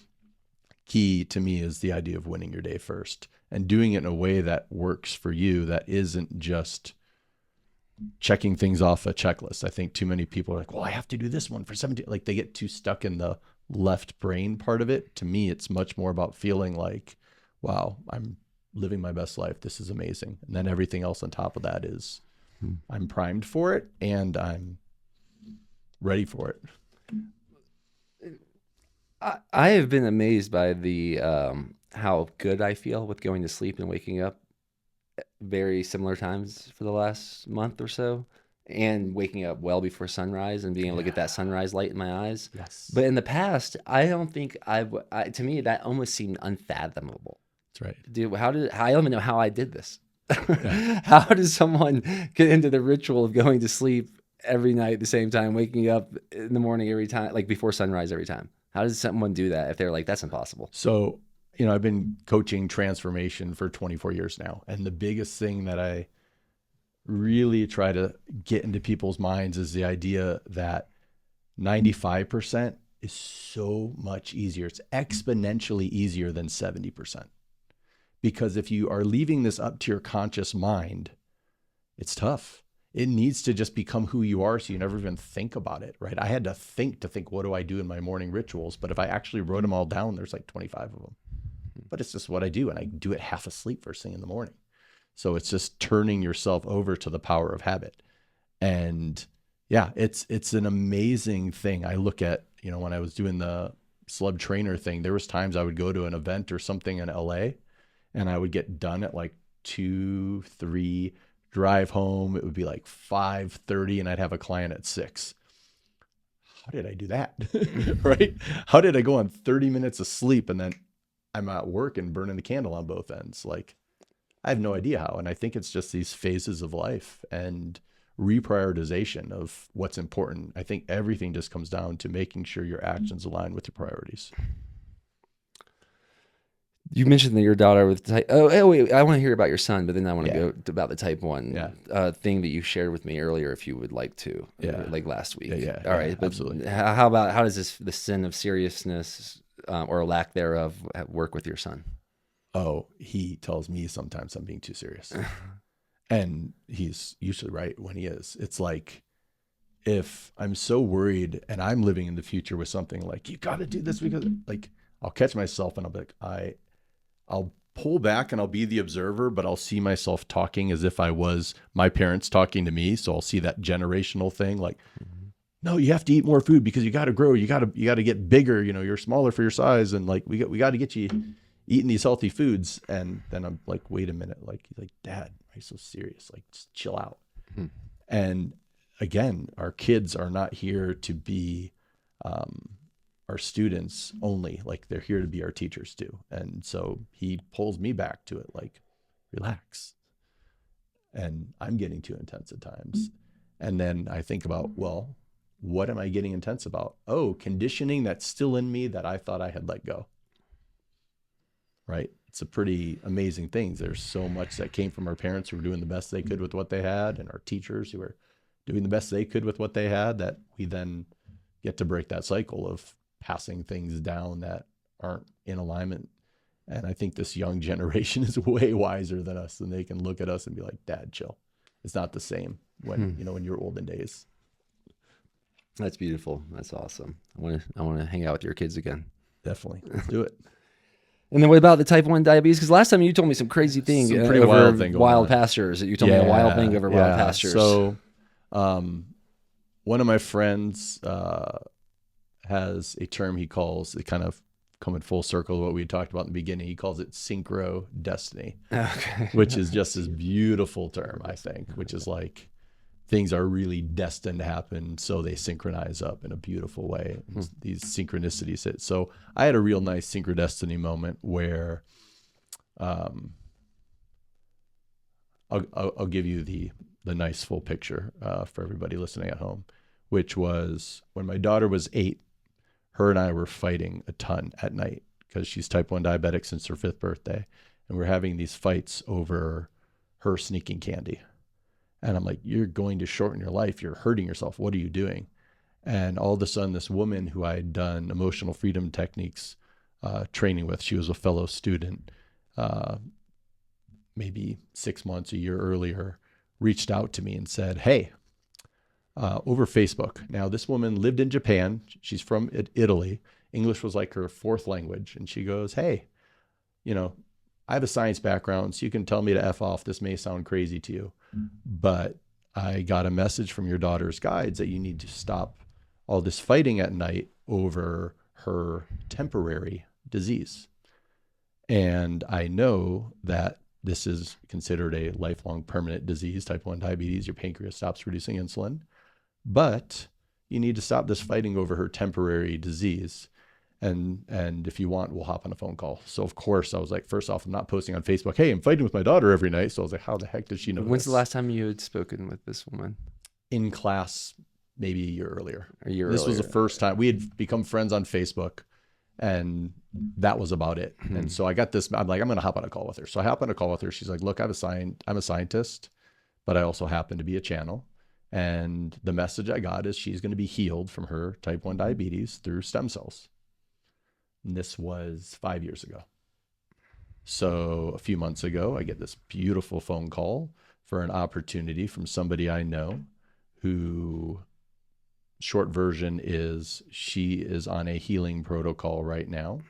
key to me is the idea of winning your day first and doing it in a way that works for you, that isn't just checking things off a checklist. I think too many people are like, well, I have to do this one for 17. Like they get too stuck in the left brain part of it. To me, it's much more about feeling like, wow, I'm living my best life. This is amazing. And then everything else on top of that is I'm primed for it and I'm ready for it. I have been amazed by the how good I feel with going to sleep and waking up very similar times for the last month or so, and waking up well before sunrise and being able to get that sunrise light in my eyes. Yes. But in the past, I don't think to me, that almost seemed unfathomable. That's right. Dude, I don't even know how I did this. Yeah. How does someone get into the ritual of going to sleep every night at the same time, waking up in the morning every time, like before sunrise every time? How does someone do that if they're like, that's impossible? So, I've been coaching transformation for 24 years now. And the biggest thing that I really try to get into people's minds is the idea that 95% is so much easier. It's exponentially easier than 70%. Because if you are leaving this up to your conscious mind, it's tough. It needs to just become who you are, so you never even think about it, right? I had to think, what do I do in my morning rituals? But if I actually wrote them all down, there's like 25 of them. But it's just what I do, and I do it half asleep first thing in the morning. So it's just turning yourself over to the power of habit. And yeah, it's an amazing thing. I look at, when I was doing the celeb trainer thing, there was times I would go to an event or something in LA, and I would get done at like 2, 3, drive home. It would be like 5:30 and I'd have a client at 6. How did I do that? Right? How did I go on 30 minutes of sleep and then I'm at work and burning the candle on both ends? Like, I have no idea how. And I think it's just these phases of life and reprioritization of what's important. I think everything just comes down to making sure your actions align with your priorities. You mentioned that your daughter with type. Oh, wait, I want to hear about your son, but then I want to go about the type 1 thing that you shared with me earlier, if you would like to. Like last week. Yeah. All right, but absolutely. How does the sin of seriousness or lack thereof work with your son? Oh, he tells me sometimes I'm being too serious, and he's usually right when he is. It's like, if I'm so worried and I'm living in the future with something like, you got to do this because, like, I'll catch myself and I'll be like, I'll pull back and I'll be the observer, but I'll see myself talking as if I was my parents talking to me. So I'll see that generational thing, like, no, you have to eat more food because you got to grow. You got to get bigger. You're smaller for your size, and like we got to get you eating these healthy foods. And then I'm like, wait a minute, like he's like, Dad, why are you so serious? Like, just chill out. And again, our kids are not here to be our students only. Like, they're here to be our teachers too. And so he pulls me back to it. Like, relax. And I'm getting too intense at times. And then I think about, well, what am I getting intense about? Oh, conditioning that's still in me that I thought I had let go. Right? It's a pretty amazing thing. There's so much that came from our parents who were doing the best they could with what they had, and our teachers who were doing the best they could with what they had, that we then get to break that cycle of passing things down that aren't in alignment. And I think this young generation is way wiser than us, and they can look at us and be like, Dad, chill. It's not the same when, in your olden days. That's beautiful. That's awesome. I want to hang out with your kids again. Definitely. Let's do it. And then what about the type 1 diabetes? Because last time you told me some crazy thing Some pretty over wild thing going wild on. pastures. You told me a wild thing over wild pastures. So one of my friends has a term he calls, it kind of coming full circle to what we talked about in the beginning. He calls it synchro destiny, which is just this beautiful term, I think, which is like things are really destined to happen, so they synchronize up in a beautiful way. These synchronicities hit. So I had a real nice synchrodestiny moment where I'll give you the nice full picture for everybody listening at home, which was when my daughter was 8, her and I were fighting a ton at night because she's type 1 diabetic since her 5th birthday. And we're having these fights over her sneaking candy. And I'm like, you're going to shorten your life. You're hurting yourself. What are you doing? And all of a sudden, this woman who I had done emotional freedom techniques training with, she was a fellow student, maybe 6 months, a year earlier, reached out to me and said, hey, over Facebook. Now, this woman lived in Japan. She's from Italy. English was like her 4th language. And she goes, hey, I have a science background, so you can tell me to F off. This may sound crazy to you, but I got a message from your daughter's guides that you need to stop all this fighting at night over her temporary disease. And I know that this is considered a lifelong permanent disease, type 1 diabetes. Your pancreas stops producing insulin, but you need to stop this fighting over her temporary disease. And if you want, we'll hop on a phone call. So of course I was like, first off, I'm not posting on Facebook, hey, I'm fighting with my daughter every night. So I was like, how the heck does she know When's this? the last time you had spoken with this woman? In class, maybe a year earlier. This was the first time we had become friends on Facebook, and that was about it. And so I got this, I'm like, I'm going to hop on a call with her. So I hop on a call with her. She's like, look, I'm a scientist, but I also happen to be a channel. And the message I got is she's going to be healed from her type 1 diabetes through stem cells. And this was 5 years ago. So a few months ago, I get this beautiful phone call for an opportunity from somebody I know who, short version is, she is on a healing protocol right now,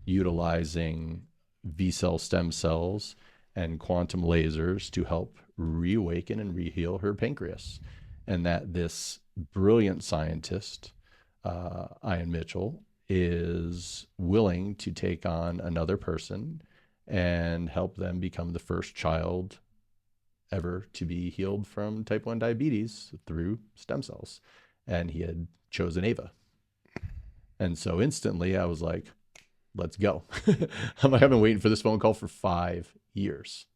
utilizing V-cell stem cells and quantum lasers to help reawaken and reheal her pancreas. And that this brilliant scientist, Ian Mitchell, is willing to take on another person and help them become the first child ever to be healed from type 1 diabetes through stem cells. And he had chosen Ava. And so instantly I was like, let's go. I'm like, I've been waiting for this phone call for 5 years.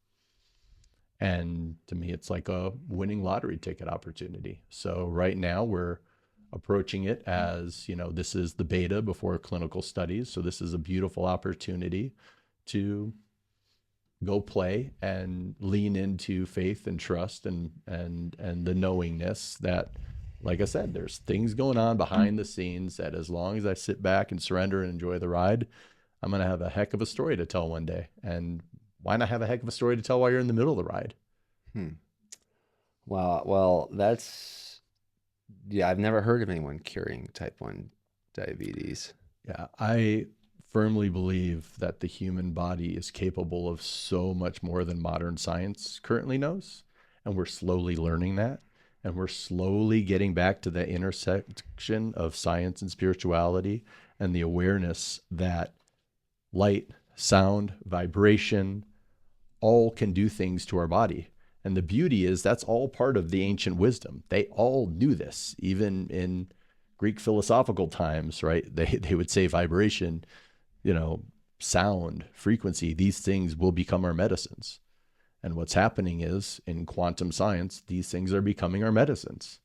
And to me, it's like a winning lottery ticket opportunity. So right now we're approaching it as, this is the beta before clinical studies. So this is a beautiful opportunity to go play and lean into faith and trust and the knowingness that, like I said, there's things going on behind the scenes that as long as I sit back and surrender and enjoy the ride, I'm going to have a heck of a story to tell one day. And why not have a heck of a story to tell while you're in the middle of the ride? Wow. Well, I've never heard of anyone curing type 1 diabetes. Yeah, I firmly believe that the human body is capable of so much more than modern science currently knows. And we're slowly learning that. And we're slowly getting back to the intersection of science and spirituality and the awareness that light, sound, vibration, all can do things to our body. And the beauty is that's all part of the ancient wisdom. They all knew this, even in Greek philosophical times, right? They would say vibration, sound, frequency, these things will become our medicines. And what's happening is in quantum science, these things are becoming our medicines.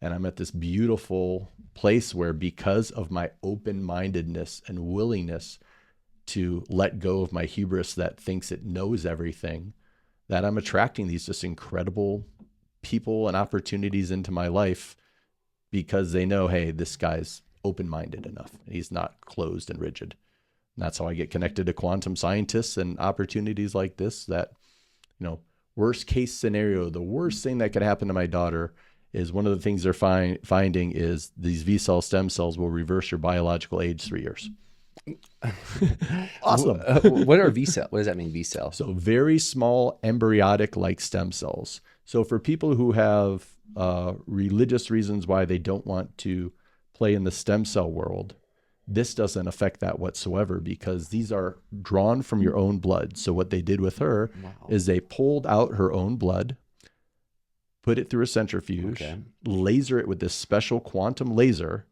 And I'm at this beautiful place where, because of my open-mindedness and willingness to let go of my hubris that thinks it knows everything, that I'm attracting these just incredible people and opportunities into my life because they know, hey, this guy's open-minded enough. He's not closed and rigid. And that's how I get connected to quantum scientists and opportunities like this that, worst case scenario, the worst thing that could happen to my daughter is one of the things they're finding is these V-cell stem cells will reverse your biological age 3 years. Awesome. What are V-cell? What does that mean, V-cell? So very small embryonic-like stem cells. So for people who have religious reasons why they don't want to play in the stem cell world, this doesn't affect that whatsoever because these are drawn from your own blood. So what they did with her is they pulled out her own blood, put it through a centrifuge, laser it with this special quantum laser.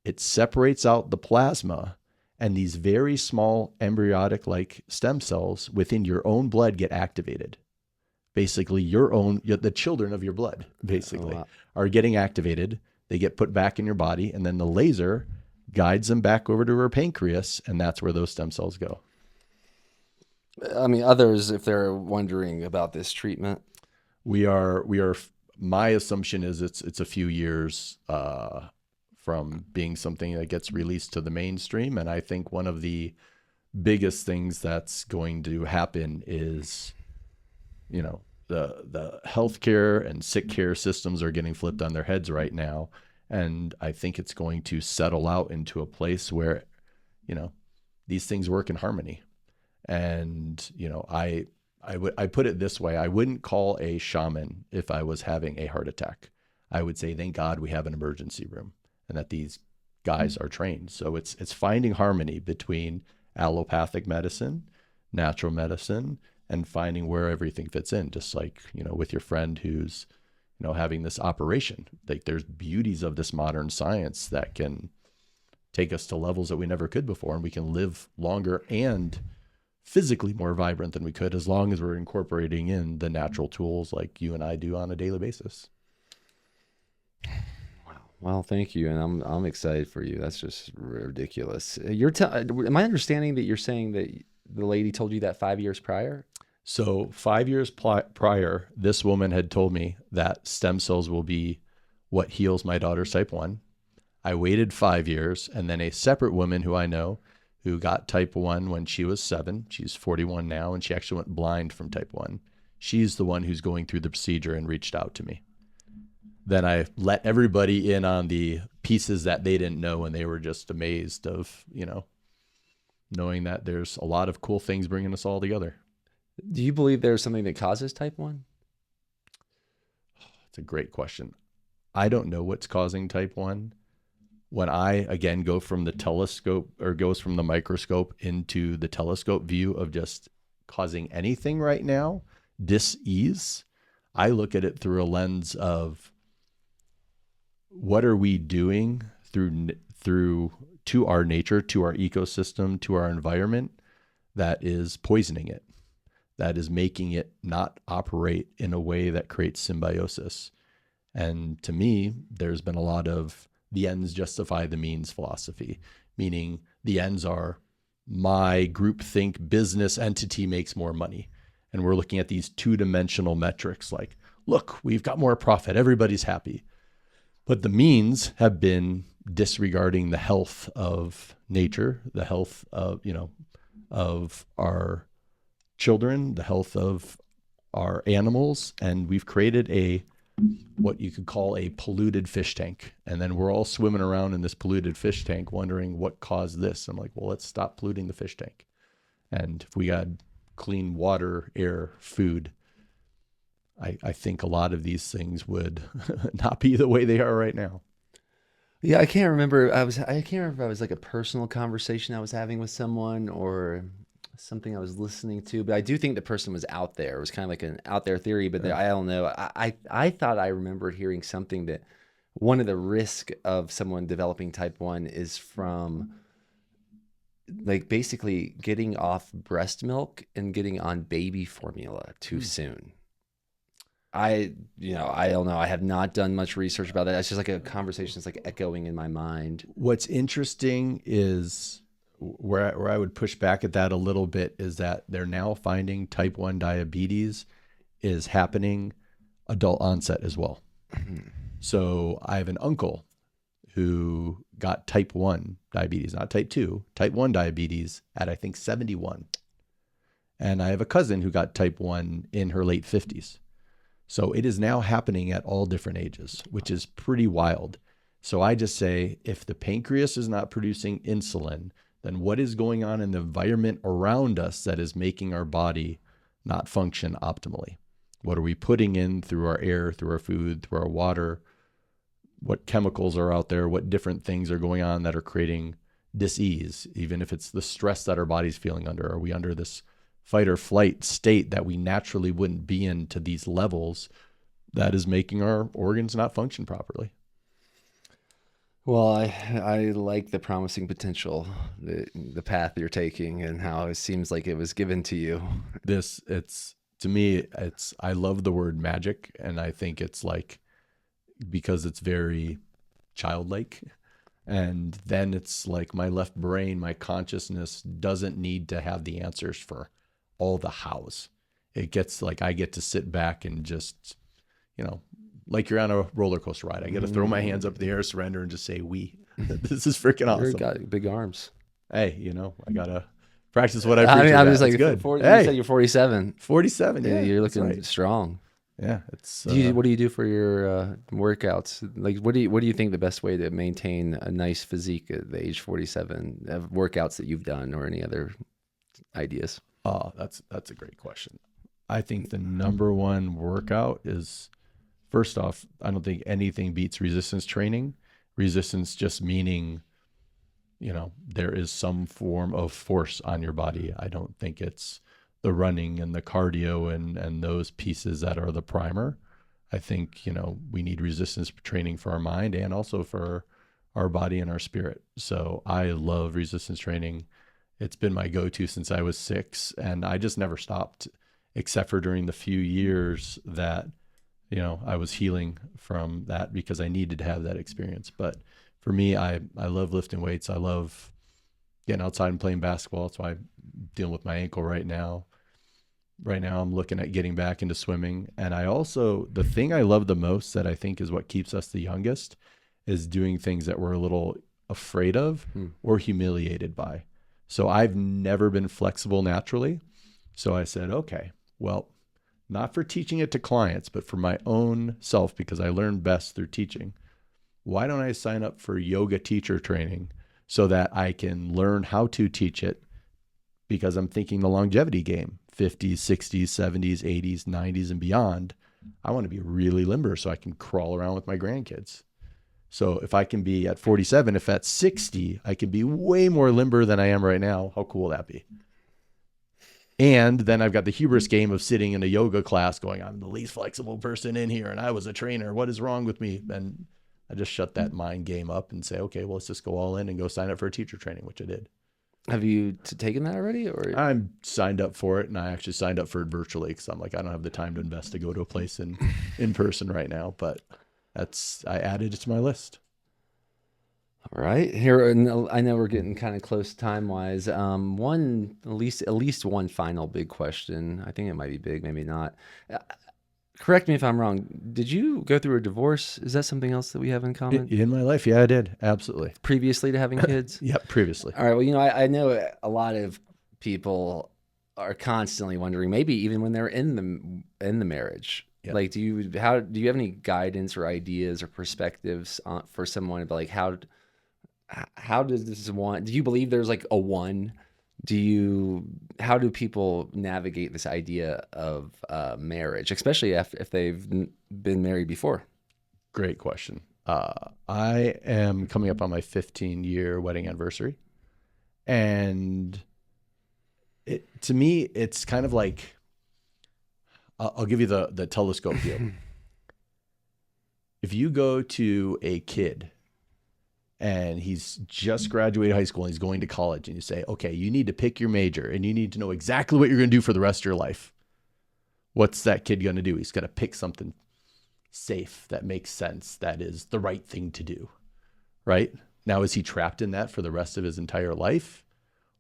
It separates out the plasma, and these very small embryonic-like stem cells within your own blood get activated. Basically, the children of your blood, basically, are getting activated. They get put back in your body, and then the laser guides them back over to her pancreas, and that's where those stem cells go. I mean, others, if they're wondering about this treatment, we are. My assumption is it's a few years from being something that gets released to the mainstream, and I think one of the biggest things that's going to happen is, the healthcare and sick care systems are getting flipped on their heads right now. And I think it's going to settle out into a place where, these things work in harmony. And, I put it this way. I wouldn't call a shaman if I was having a heart attack. I would say, thank God we have an emergency room and that these guys are trained. So it's finding harmony between allopathic medicine, natural medicine, and finding where everything fits in. Just like, with your friend who's, having this operation. Like, there's beauties of this modern science that can take us to levels that we never could before, and we can live longer and physically more vibrant than we could as long as we're incorporating in the natural tools like you and I do on a daily basis. Wow. Well, thank you, and I'm excited for you. That's just ridiculous. Am I understanding that you're saying that the lady told you that 5 years prior? So 5 years prior, this woman had told me that stem cells will be what heals my daughter's type 1. I waited 5 years, and then a separate woman who I know who got type 1 when she was 7. She's 41 now, and she actually went blind from type 1. She's the one who's going through the procedure and reached out to me. Then I let everybody in on the pieces that they didn't know, and they were just amazed of, knowing that there's a lot of cool things bringing us all together. Do you believe there's something that causes type 1? It's a great question. I don't know what's causing type 1. When I, again, go from the telescope or goes from the microscope into the telescope view of just causing anything right now, dis-ease, I look at it through a lens of what are we doing through to our nature, to our ecosystem, to our environment that is poisoning it, that is making it not operate in a way that creates symbiosis. And to me, there's been a lot of the ends justify the means philosophy, meaning the ends are my groupthink business entity makes more money. And we're looking at these two-dimensional metrics like, look, we've got more profit, everybody's happy. But the means have been disregarding the health of nature, the health of, of our children, the health of our animals, and we've created what you could call a polluted fish tank. And then we're all swimming around in this polluted fish tank wondering what caused this. I'm like, well, let's stop polluting the fish tank. And if we got clean water, air, food, I think a lot of these things would not be the way they are right now. Yeah, I can't remember. I can't remember if it was like a personal conversation I was having with someone or something I was listening to, but I do think the person was out there. It was kind of like an out there theory, but I don't know. I thought I remembered hearing something that one of the risk of someone developing type 1 is from like basically getting off breast milk and getting on baby formula too soon. I don't know. I have not done much research about that. It's just like a conversation that's like echoing in my mind. What's interesting is where I would push back at that a little bit is that they're now finding type 1 diabetes is happening adult onset as well. So I have an uncle who got type 1 diabetes, not type 2, type 1 diabetes at I think 71. And I have a cousin who got type 1 in her late 50s. So it is now happening at all different ages, which is pretty wild. So I just say, if the pancreas is not producing insulin, then what is going on in the environment around us that is making our body not function optimally? What are we putting in through our air, through our food, through our water? What chemicals are out there? What different things are going on that are creating dis-ease? Even if it's the stress that our body's feeling under, are we under this fight or flight state that we naturally wouldn't be in to these levels that is making our organs not function properly? Well, I like the promising potential, the path you're taking, and how it seems like it was given to you. To me, I love the word magic, and I think it's like, because it's very childlike. And then it's like my left brain, my consciousness doesn't need to have the answers for all the hows. It gets like, I get to sit back and just, like you're on a roller coaster ride. I get to throw my hands up in the air, surrender, and just say, this is freaking awesome. You've got big arms. Hey, I got to practice what I preach. I'm just like, good. 40, you said you're 47. 47, yeah. You're looking right. strong. Yeah. It's. What do you do for your workouts? Like, what do you think the best way to maintain a nice physique at the age 47? Workouts that you've done, or any other ideas? Oh, that's a great question. I think the number one workout is, first off, I don't think anything beats resistance training. Resistance just meaning, there is some form of force on your body. I don't think it's the running and the cardio and those pieces that are the primer. I think, we need resistance training for our mind and also for our body and our spirit. So I love resistance training. It's been my go-to since I was 6, and I just never stopped, except for during the few years that, I was healing from that because I needed to have that experience. But for me, I love lifting weights. I love getting outside and playing basketball. That's why I'm dealing with my ankle right now. Right now, I'm looking at getting back into swimming. And the thing I love the most, that I think is what keeps us the youngest, is doing things that we're a little afraid of or humiliated by. So I've never been flexible naturally. So I said, okay, well, not for teaching it to clients, but for my own self, because I learn best through teaching. Why don't I sign up for yoga teacher training so that I can learn how to teach it? Because I'm thinking the longevity game, 50s, 60s, 70s, 80s, 90s, and beyond. I want to be really limber so I can crawl around with my grandkids. So if I can be at 47, if at 60, I can be way more limber than I am right now, how cool will that be? And then I've got the hubris game of sitting in a yoga class going, I'm the least flexible person in here, and I was a trainer. What is wrong with me? And I just shut that mind game up and say, okay, well, let's just go all in and go sign up for a teacher training, which I did. Have you taken that already? Or I'm signed up for it, and I actually signed up for it virtually because I'm like, I don't have the time to invest to go to a place in person right now. But I added it to my list. All right, here, I know we're getting kind of close time wise. At least one final big question. I think it might be big, maybe not. Correct me if I'm wrong. Did you go through a divorce? Is that something else that we have in common? In my life, yeah, I did. Absolutely. Previously to having kids? Yep, previously. All right. Well, I know a lot of people are constantly wondering, maybe even when they're in the marriage. Yep. Like, do you have any guidance or ideas or perspectives for someone about like how does this one? Do you believe there's like a one? How do people navigate this idea of marriage, especially if they've been married before? Great question. I am coming up on my 15-year wedding anniversary. And to me, it's kind of like, I'll give you the telescope view. If you go to a kid and he's just graduated high school and he's going to college, and you say, okay, you need to pick your major and you need to know exactly what you're going to do for the rest of your life. What's that kid going to do? He's got to pick something safe that makes sense, that is the right thing to do, right? Now, is he trapped in that for the rest of his entire life?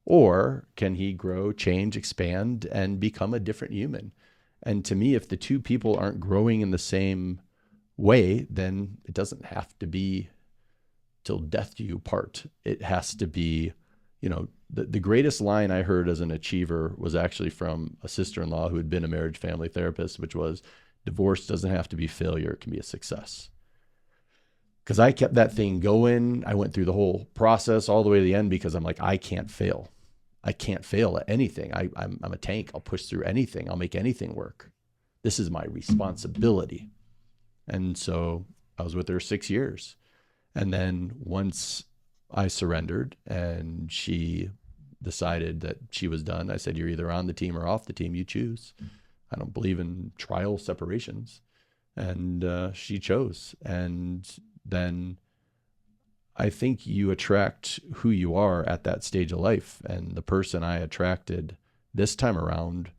Or can he grow, change, expand, and become a different human? And to me, if the two people aren't growing in the same way, then it doesn't have to be till death do you part. It has to be, the greatest line I heard as an achiever was actually from a sister-in-law who had been a marriage family therapist, which was, divorce doesn't have to be failure, it can be a success. Because I kept that thing going. I went through the whole process all the way to the end because I'm like, I can't fail. I can't fail at anything. I'm a tank. I'll push through anything. I'll make anything work. This is my responsibility. And so I was with her 6 years. And then once I surrendered and she decided that she was done, I said, you're either on the team or off the team. You choose. I don't believe in trial separations. And she chose. And then I think you attract who you are at that stage of life. And the person I attracted this time around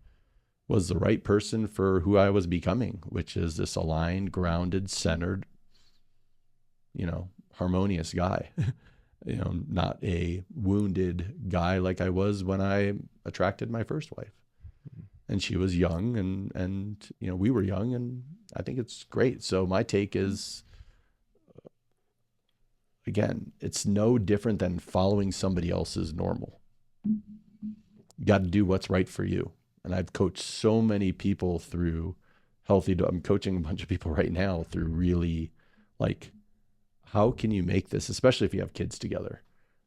was the right person for who I was becoming, which is this aligned, grounded, centered, harmonious guy, not a wounded guy like I was when I attracted my first wife. And she was young and we were young, and I think it's great. So my take is, again, it's no different than following somebody else's normal. You got to do what's right for you. And I've coached so many people through I'm coaching a bunch of people right now through really how can you make this, especially if you have kids together,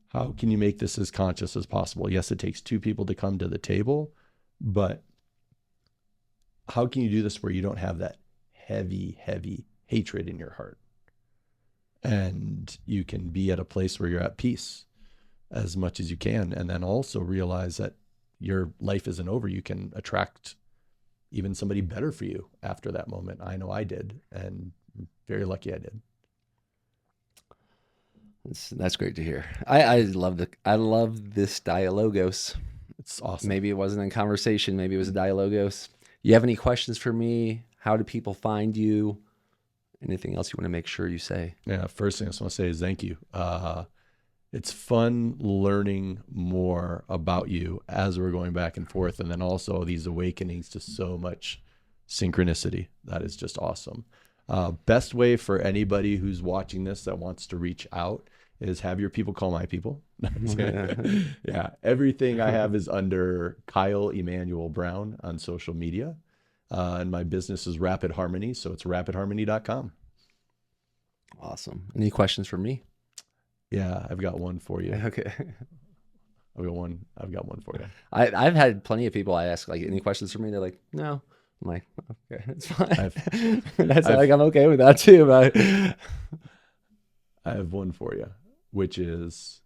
how can you make this as conscious as possible? Yes, it takes two people to come to the table, but how can you do this where you don't have that heavy, heavy hatred in your heart? And you can be at a place where you're at peace as much as you can. And then also realize that your life isn't over. You can attract even somebody better for you after that moment. I know I did, and I'm very lucky I did. That's great to hear. I love this dialogos. It's awesome. Maybe it wasn't in conversation. Maybe it was a dialogos. You have any questions for me? How do people find you? Anything else you want to make sure you say? Yeah, first thing I just want to say is thank you. It's fun learning more about you as we're going back and forth, and then also these awakenings to so much synchronicity. That is just awesome. Best way for anybody who's watching this that wants to reach out is have your people call my people. Yeah, everything I have is under Kyle Emanuel Brown on social media. And my business is Rapid Harmony, so it's rapidharmony.com. Awesome. Any questions for me? Yeah, I've got one for you. Okay. I've got one for you. I've had plenty of people I ask, any questions for me? They're like, no. I'm like, okay, it's fine. I'm okay with that too. But I have one for you, which is,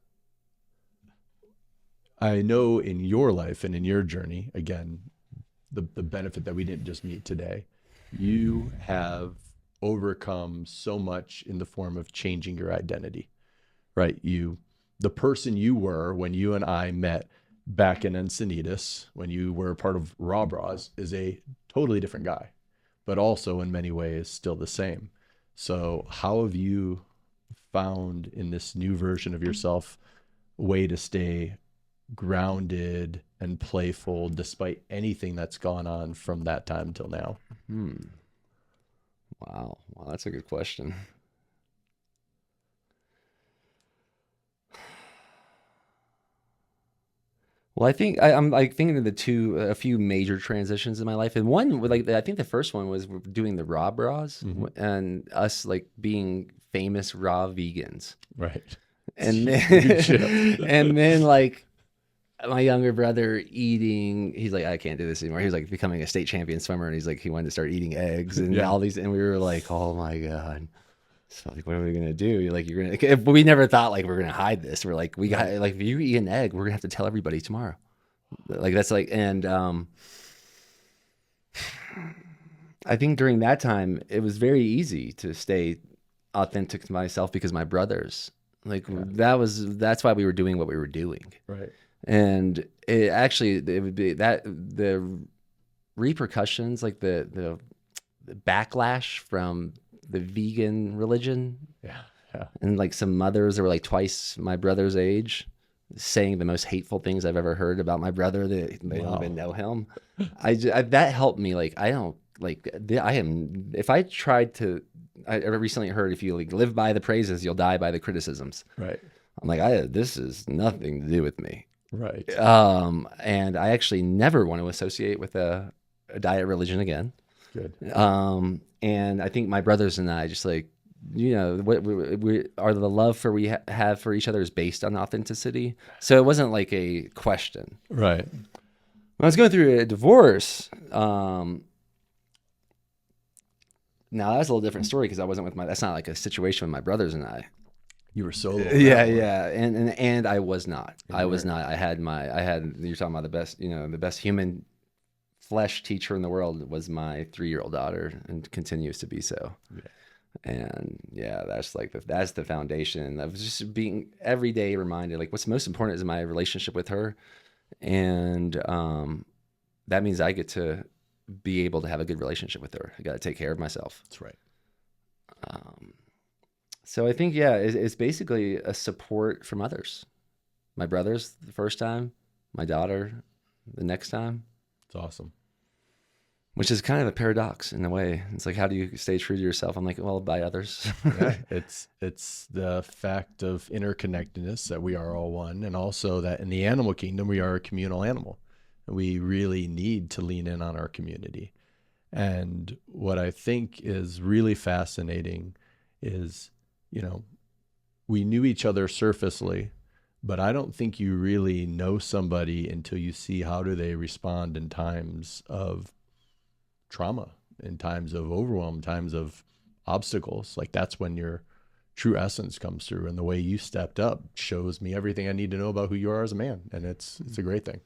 I know in your life and in your journey, again, the benefit that we didn't just meet today, you have overcome so much in the form of changing your identity, right? The person you were when you and I met back in Encinitas, when you were part of Raw Bras, is a totally different guy, but also in many ways still the same. So how have you found in this new version of yourself a way to stay grounded and playful despite anything that's gone on from that time till now? Wow, that's a good question. Well, I think I'm thinking of a few major transitions in my life, and one I think the first one was doing the raw bras and us being famous raw vegans, right? And then, and then my younger brother eating, he's like, I can't do this anymore. He was becoming a state champion swimmer, and he's he wanted to start eating eggs and all these, and we were like, oh my God. So what are we gonna do? You're gonna. We never thought we're gonna hide this. We're we got if you eat an egg, we're gonna have to tell everybody tomorrow. And I think during that time it was very easy to stay authentic to myself because my brothers Like that's why we were doing what we were doing. Right. And it would be that the repercussions, like the backlash from the vegan religion, Yeah. Yeah. and like some mothers that were like twice my brother's age saying the most hateful things I've ever heard about my brother, that they don't even know him. That helped me. Like, I don't like, if I tried to, I recently heard, if you like live by the praises, you'll die by the criticisms. Right. I'm like, this is nothing to do with me. Right. And I actually never want to associate with a diet religion again. Good. And I think my brothers and I just like, what we are, the love we have for each other is based on authenticity. So it wasn't like a question. Right. When I was going through a divorce, now that's a little different story, because I wasn't with that's not like a situation with my brothers and I. You were solo. Yeah. And I was not. I was not. I had you're talking about the best, the best human flesh teacher in the world was my 3-year-old daughter, and continues to be so. Yeah. And that's that's the foundation of just being every day reminded, like, what's most important is my relationship with her. And that means I get to be able to have a good relationship with her. I got to take care of myself. That's right. So I think, it's basically a support from others. My brothers the first time, my daughter the next time. It's awesome. Which is kind of a paradox in a way. It's like, how do you stay true to yourself? I'm like, well, by others. Yeah, it's the fact of interconnectedness, that we are all one, and also that in the animal kingdom, we are a communal animal. We really need to lean in on our community. And what I think is really fascinating is, we knew each other surfacely, but I don't think you really know somebody until you see how do they respond in times of trauma, in times of overwhelm, times of obstacles. Like, that's when your true essence comes through, and the way you stepped up shows me everything I need to know about who you are as a man, and it's a great thing.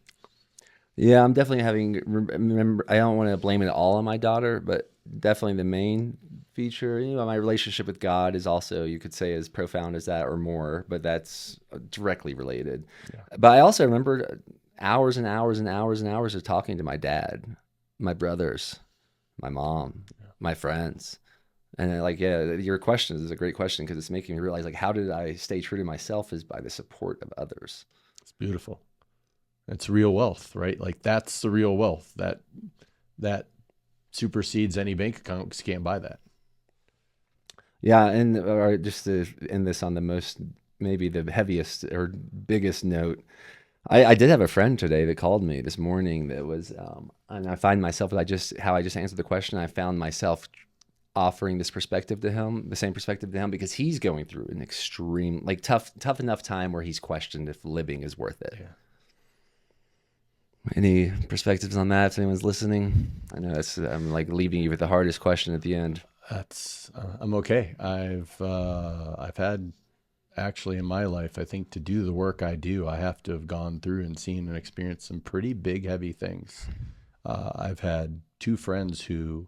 Yeah, I'm definitely remember, I don't want to blame it all on my daughter, but definitely the main feature, my relationship with God is also, you could say, as profound as that or more, but that's directly related. Yeah. But I also remember hours and hours and hours and hours of talking to my dad, my brothers, my mom, my friends. And your question is a great question, because it's making me realize, like, how did I stay true to myself is by the support of others. It's beautiful. It's real wealth, right? Like, that's the real wealth that supersedes any bank account, because you can't buy that. Yeah. And just to end this on the most, maybe the heaviest or biggest note, I did have a friend today that called me this morning that was, and I find myself, how I just answered the question, I found myself offering this perspective to him, the same perspective to him, because he's going through an extreme, like tough enough time where he's questioned if living is worth it. Yeah. Any perspectives on that, if anyone's listening? I know I'm like leaving you with the hardest question at the end. I'm okay. I've had, actually, in my life, I think to do the work I do, I have to have gone through and seen and experienced some pretty big, heavy things. I've had 2 friends who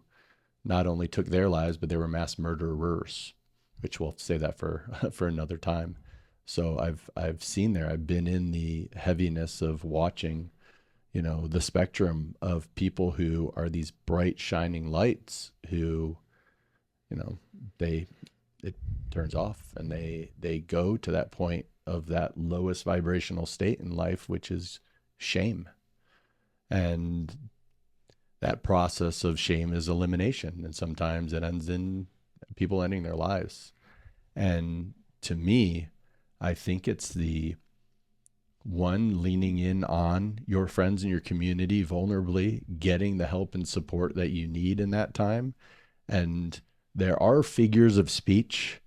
not only took their lives, but they were mass murderers, which we'll say that for another time. So I've seen there. I've been in the heaviness of watching, the spectrum of people who are these bright, shining lights who, it turns off, and they go to that point of that lowest vibrational state in life, which is shame. And that process of shame is elimination. And sometimes it ends in people ending their lives. And to me, I think it's the one, leaning in on your friends and your community vulnerably, getting the help and support that you need in that time. And there are figures of speech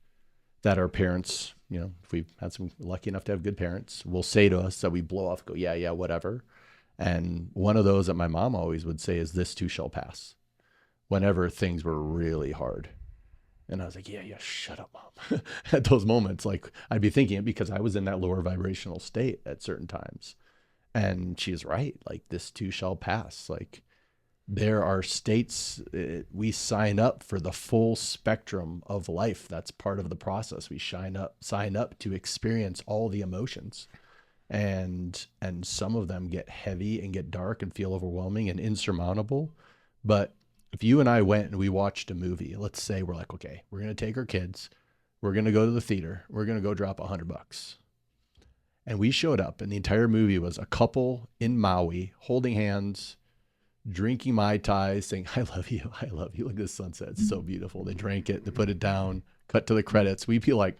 that our parents, if we've had some lucky enough to have good parents, will say to us that we blow off, go, yeah, whatever. And one of those that my mom always would say is, this too shall pass, whenever things were really hard. And I was like, yeah, shut up, Mom. At those moments, like, I'd be thinking it because I was in that lower vibrational state at certain times. And she's right. Like, this too shall pass. Like, There are states we sign up for the full spectrum of life. That's part of the process. We sign up to experience all the emotions, and some of them get heavy and get dark and feel overwhelming and insurmountable. But if you and I went and we watched a movie, let's say we're like, okay, we're going to take our kids, we're going to go to the theater, we're going to go drop $100. And we showed up, and the entire movie was a couple in Maui holding hands, drinking Mai Tai, saying, I love you, I love you. Look at the sunset. It's so beautiful. They drank it, they put it down, cut to the credits. We'd be like,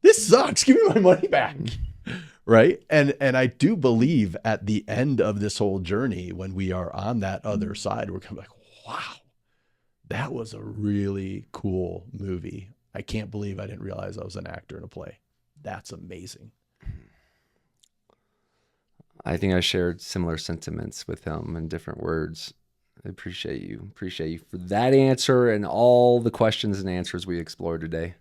this sucks. Give me my money back. Right. And I do believe at the end of this whole journey, when we are on that other side, we're kind of like, wow, that was a really cool movie. I can't believe I didn't realize I was an actor in a play. That's amazing. I think I shared similar sentiments with him in different words. I appreciate you. Appreciate you for that answer and all the questions and answers we explored today.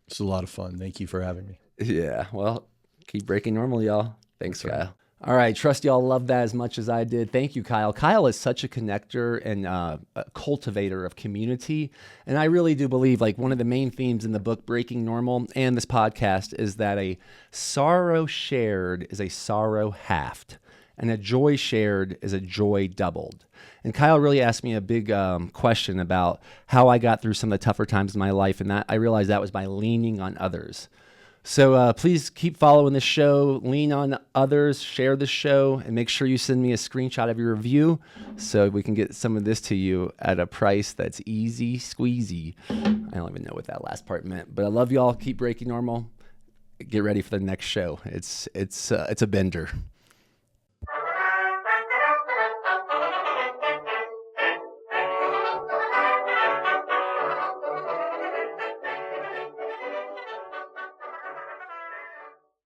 It's a lot of fun. Thank you for having me. Yeah. Well, keep breaking normal, y'all. Thanks, Kyle. All right. Trust y'all love that as much as I did. Thank you, Kyle. Kyle is such a connector and a cultivator of community. And I really do believe like one of the main themes in the book, Breaking Normal, and this podcast is that a sorrow shared is a sorrow halved, and a joy shared is a joy doubled. And Kyle really asked me a big question about how I got through some of the tougher times in my life. And that I realized that was by leaning on others. So please keep following this show, lean on others, share the show, and make sure you send me a screenshot of your review so we can get some of this to you at a price that's easy squeezy. I don't even know what that last part meant, but I love y'all. Keep breaking normal. Get ready for the next show. It's a bender.